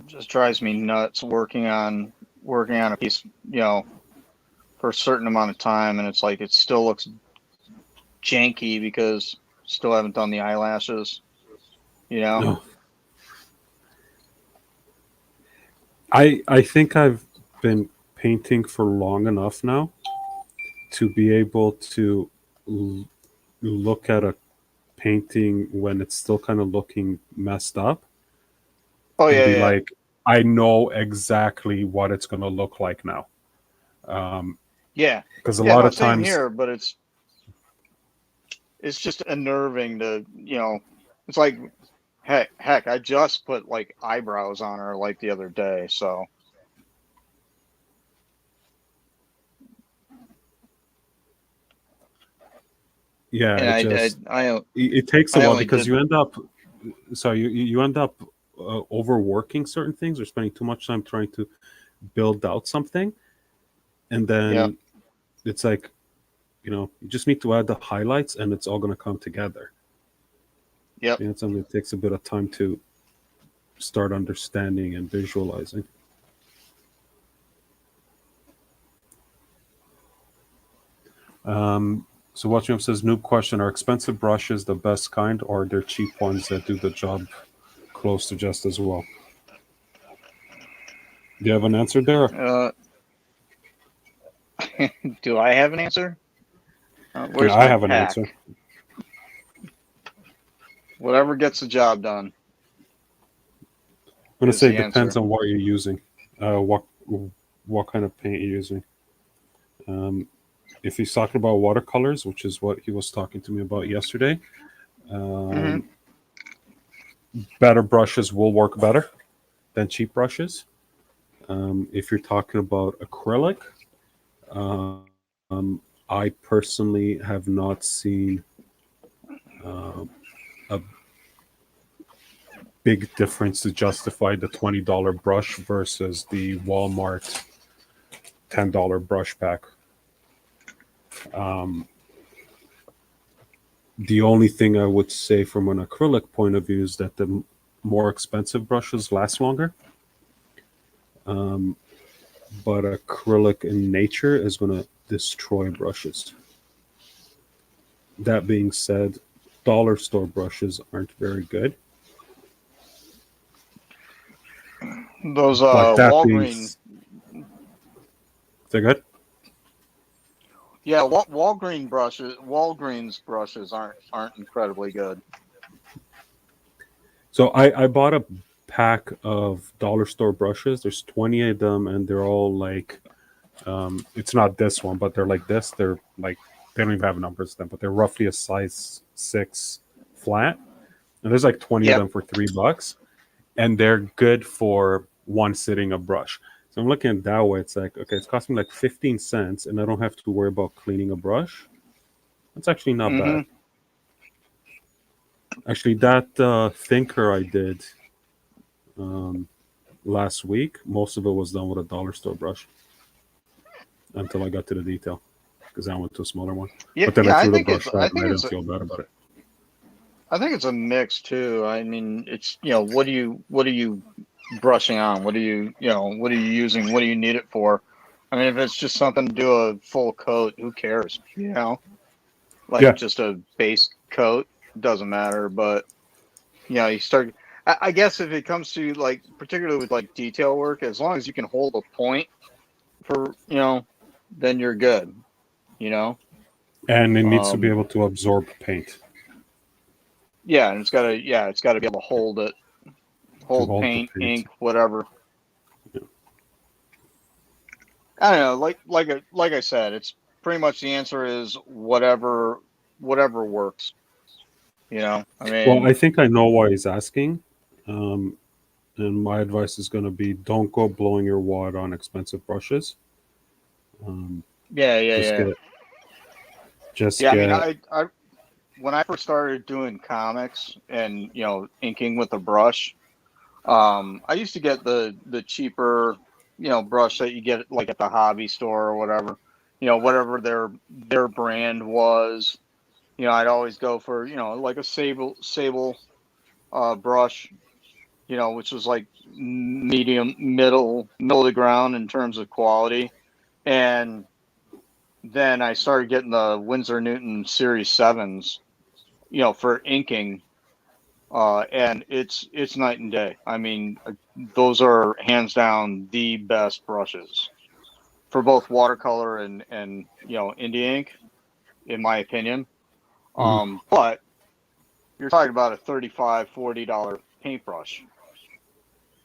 Just drives me nuts working on a piece, for a certain amount of time, and it's like it still looks janky because still haven't done the eyelashes. No. I think I've been painting for long enough now to be able to look at a painting when it's still kind of looking messed up. Oh and yeah, be yeah. like, I know exactly what it's going to look like now. Yeah. Because a lot of same times here, but it's just unnerving to, it's like, heck, I just put like eyebrows on her like the other day, so. yeah, And it takes a I while only because did, you end up you end up overworking certain things or spending too much time trying to build out something, and then it's like, you just need to add the highlights and it's all going to come together. Yep. It's something that takes a bit of time to start understanding and visualizing. So Watching says, noob question, are expensive brushes the best kind, or are there cheap ones that do the job close to just as well? Do you have an answer there? Do I have an answer? Where's I my have an pack? answer. Whatever gets the job done. I'm going to say it depends on what you're using, what kind of paint you're using. If he's talking about watercolors, which is what he was talking to me about yesterday, better brushes will work better than cheap brushes. If you're talking about acrylic, I personally have not seen a big difference to justify the $20 brush versus the Walmart $10 brush pack. The only thing I would say from an acrylic point of view is that the more expensive brushes last longer. But acrylic in nature is going to destroy brushes. That being said, dollar store brushes aren't very good. Those Walgreens. They're good? Yeah, Walgreens brushes aren't incredibly good. So I bought a pack of dollar store brushes. There's 20 of them, and they're all like, it's not this one, but they're like this. They're like, they don't even have numbers to them, but they're roughly a size 6 flat. And there's like 20 of them for $3, and they're good for one sitting of brush. So I'm looking at that way. It's like, okay, it's costing like 15 cents, and I don't have to worry about cleaning a brush. That's actually not bad. Actually, that thinker I did last week, most of it was done with a dollar store brush until I got to the detail, because I went to a smaller one. Yeah, But then I yeah, threw the brush out, and I didn't it's feel bad about it. I think it's a mix too. I mean, it's what are you brushing on? What are you what are you using? What do you need it for? I mean, if it's just something to do a full coat, who cares? Like Yeah. just a base coat, doesn't matter. But you start. I guess if it comes to like particularly with like detail work, as long as you can hold a point for then you're good. You know. And it needs to be able to absorb paint. Yeah, and it's got to be able to hold it. To Hold hold the paint, paint. ink, whatever. Yeah. I don't know. Like I said, it's pretty much the answer is whatever works. I Well, mean, I think I know why he's asking. Um, and my advice is going to be don't go blowing your wad on expensive brushes. yeah, Just yeah, just yeah. I mean, get. I when I first started doing comics and inking with a brush, I used to get the cheaper brush that you get like at the hobby store or whatever. Whatever their brand was. I'd always go for like a sable brush, which was like middle of the ground in terms of quality. And then I started getting the Winsor Newton Series 7s, for inking. And it's night and day. I mean, those are hands down the best brushes for both watercolor and indie ink, in my opinion. Mhm. But you're talking about a $35-$40 paintbrush,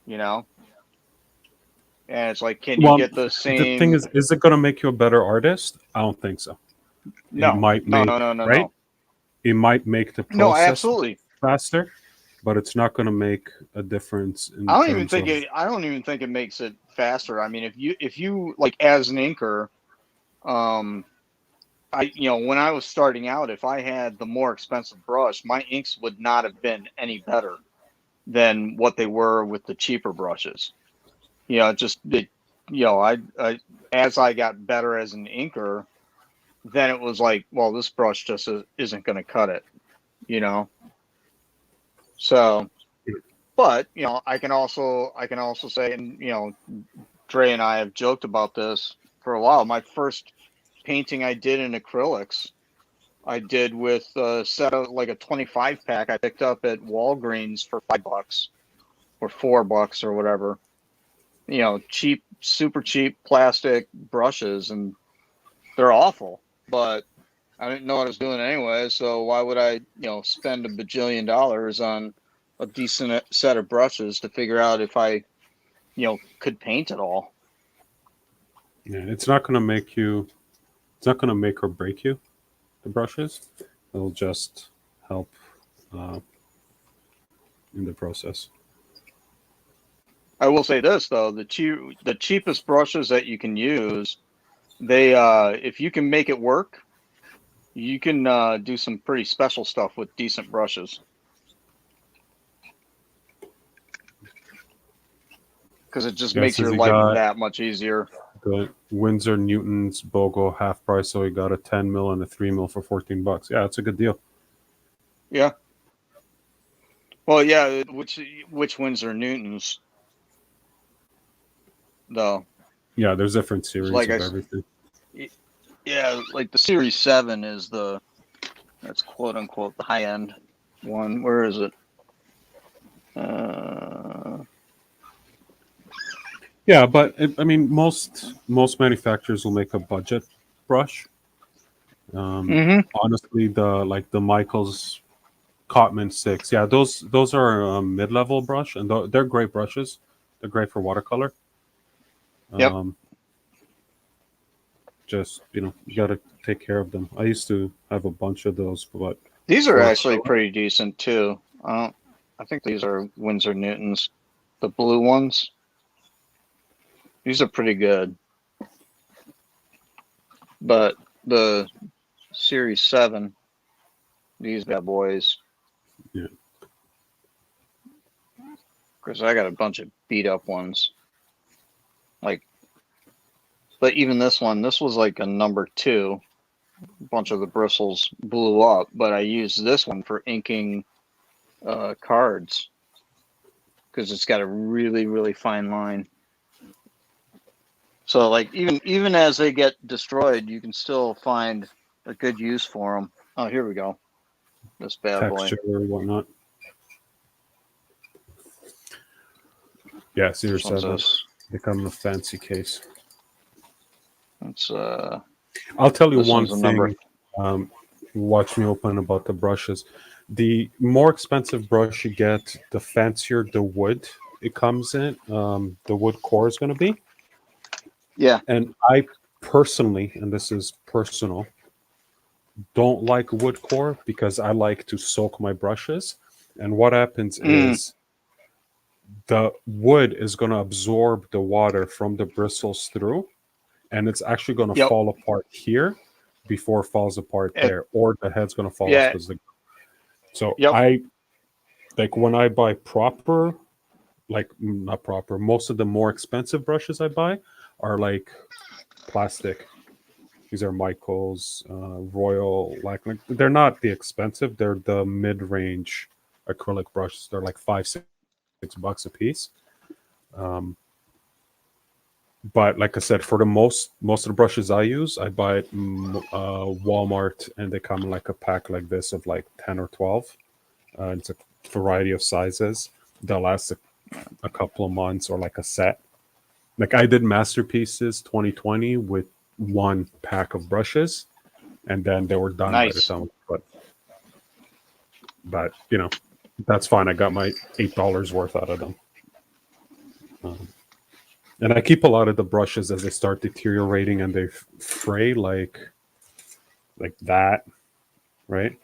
you know? And it's like, can you Well, get the the thing same? is it going to make you a better artist? I don't think so. It No, might no, no, make, no, no, right? no. It might make the No, process absolutely. faster, but it's not going to make a difference in terms of. I don't even think it makes it faster. I mean, if you like as an inker, um, when I was starting out, if I had the more expensive brush, my inks would not have been any better than what they were with the cheaper brushes. I as I got better as an inker, then it was like, well, this brush just isn't going to cut it, you know. So, but I can also say, and Dre and I have joked about this for a while. My first painting I did in acrylics, I did with a set of like a 25 pack I picked up at Walgreens for $5 or $4 or whatever. Cheap, super cheap plastic brushes, and they're awful. But I didn't know what I was doing anyway, so why would I, spend $1 bajillion on a decent set of brushes to figure out if I, could paint at all? Yeah, it's not going to make you. It's not going to make or break you. The brushes, it'll just help uh, in the process. I will say this though, the cheapest brushes that you can use, they if you can make it work, you can do some pretty special stuff with decent brushes. Because it just Yeah, it makes says your he life got that much easier. the Windsor Newton's BOGO half price, so he got a 10 mil and a 3 mil for $14. Yeah, it's a good deal. Yeah. Well, yeah. Which Winsor Newtons though? Yeah, there's different series Like of everything. yeah, like the Series 7 is that's quote unquote the high end one. Where is it? Yeah, but I mean, most manufacturers will make a budget brush. Mm-hmm. Honestly, the Michaels Cotman 6, yeah, those are a mid-level brush, and they're great brushes. They're great for watercolor. Yep. Um, just you got to take care of them. I used to have a bunch of those, but These are for actually acrylic, pretty decent too. I think these are Winsor Newtons, the blue ones. These are pretty good. But the Series 7, these bad boys. Yeah. Because I got a bunch of beat up ones. But even this one, this was like a number 2. A bunch of the bristles blew up, but I used this one for inking cards because it's got a really, really fine line. So like even as they get destroyed, you can still find a good use for them. Oh, here we go. This bad Texture boy. or whatnot. Yeah, Series 7. Become a fancy case. It's I'll tell you this one one's a number. thing. Watch me open about the brushes. The more expensive brush you get, the fancier the wood it comes in. The wood core is going to be. Yeah. And I personally, and this is personal, don't like wood core because I like to soak my brushes. And what happens is the wood is going to absorb the water from the bristles through, and it's actually going to Yep. fall apart here before it falls apart there, or the head's going to fall off. So Yep. I like when I buy proper, like not proper, most of the more expensive brushes I buy are like plastic. These are Michaels, Royal, like they're not the expensive, they're the mid-range acrylic brushes. They're like $5-6 a piece. But like I said, for the most of the brushes I use, I buy it Walmart, and they come in like a pack like this of like 10 or 12. It's a variety of sizes. They'll last a couple of months, or like a set. Like I did Masterpieces 2020 with one pack of brushes, and then they were done by the Nice. time. But you know, that's fine. I got my $8 worth out of them. And I keep a lot of the brushes as they start deteriorating and they fray, like that, right?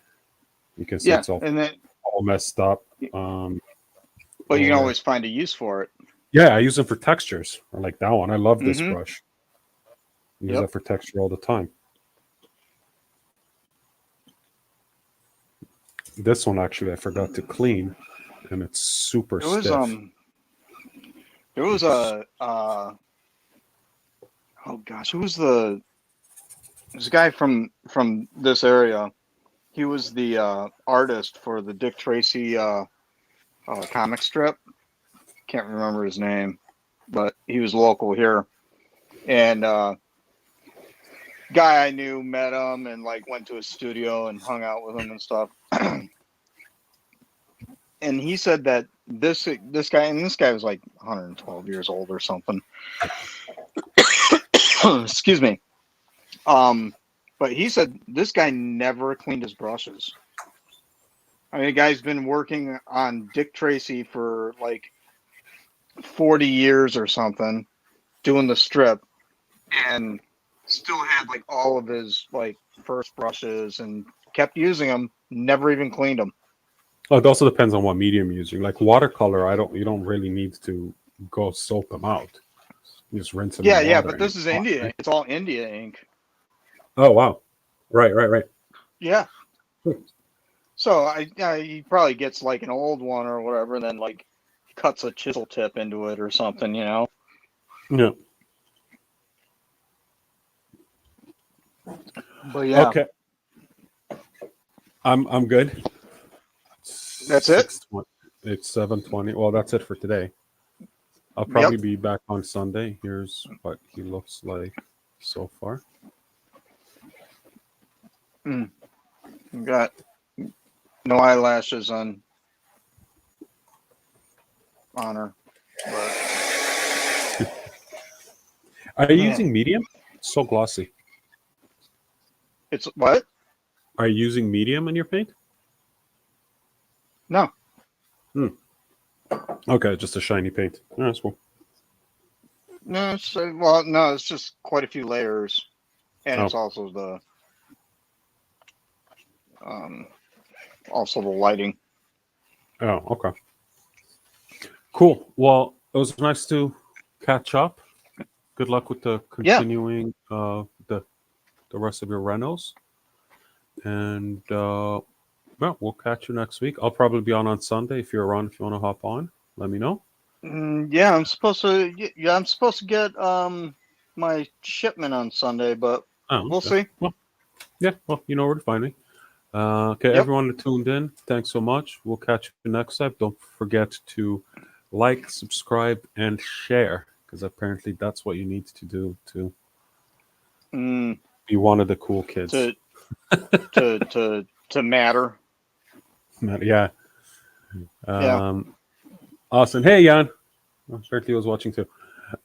Because Yeah, it's all and then messed up. but you can always find a use for it. Yeah, I use them for textures. I like that one. I love this Mhm. brush. I use that for texture all the time. This one actually I forgot to clean, and it's super stiff. There was a oh gosh, who was there's a guy from this area. He was the artist for the Dick Tracy comic strip. Can't remember his name, but he was local here. And guy I knew met him and like went to his studio and hung out with him and stuff. And he said that this guy was like 112 years old or something. Excuse me. But he said this guy never cleaned his brushes. I mean, the guy's been working on Dick Tracy for like 40 years or something, doing the strip, and still had like all of his like first brushes and kept using them, never even cleaned them. Oh, it also depends on what medium you're using. Like watercolor, you don't really need to go soak them out. You just rinse them in water. Yeah, but this is India. Right? It's all India ink. Oh wow. Right. Yeah. So he probably gets like an old one or whatever, and then like cuts a chisel tip into it or something, you know. Yeah. But yeah. Okay. I'm good. That's it? It's 7:20. Well, that's it for today. I'll probably be back on Sunday. Here's what he looks like so far. Got no eyelashes on her. But... Are you using medium? It's so glossy. It's what? Are you using medium in your paint? No. Okay, just a shiny paint. Oh, that's cool. No, it's just quite a few layers, and it's also the lighting. Oh, okay. Cool. Well, it was nice to catch up. Good luck with the continuing the rest of your renos. And well, we'll catch you next week. I'll probably be on Sunday. If you're around, if you want to hop on, let me know. Yeah, I'm supposed to. Yeah, I'm supposed to get my shipment on Sunday, but we'll see. Well, yeah. Well, you know where to find me. Okay, everyone that tuned in, thanks so much. We'll catch you next time. Don't forget to like, subscribe, and share, because apparently that's what you need to do to be one of the cool kids. To matter. Yeah. Awesome. Hey, Jan. Apparently, he was watching too.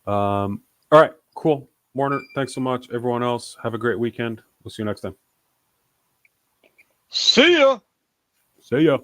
All right, cool. Warner, thanks so much. Everyone else, have a great weekend. We'll see you next time. See ya. See ya.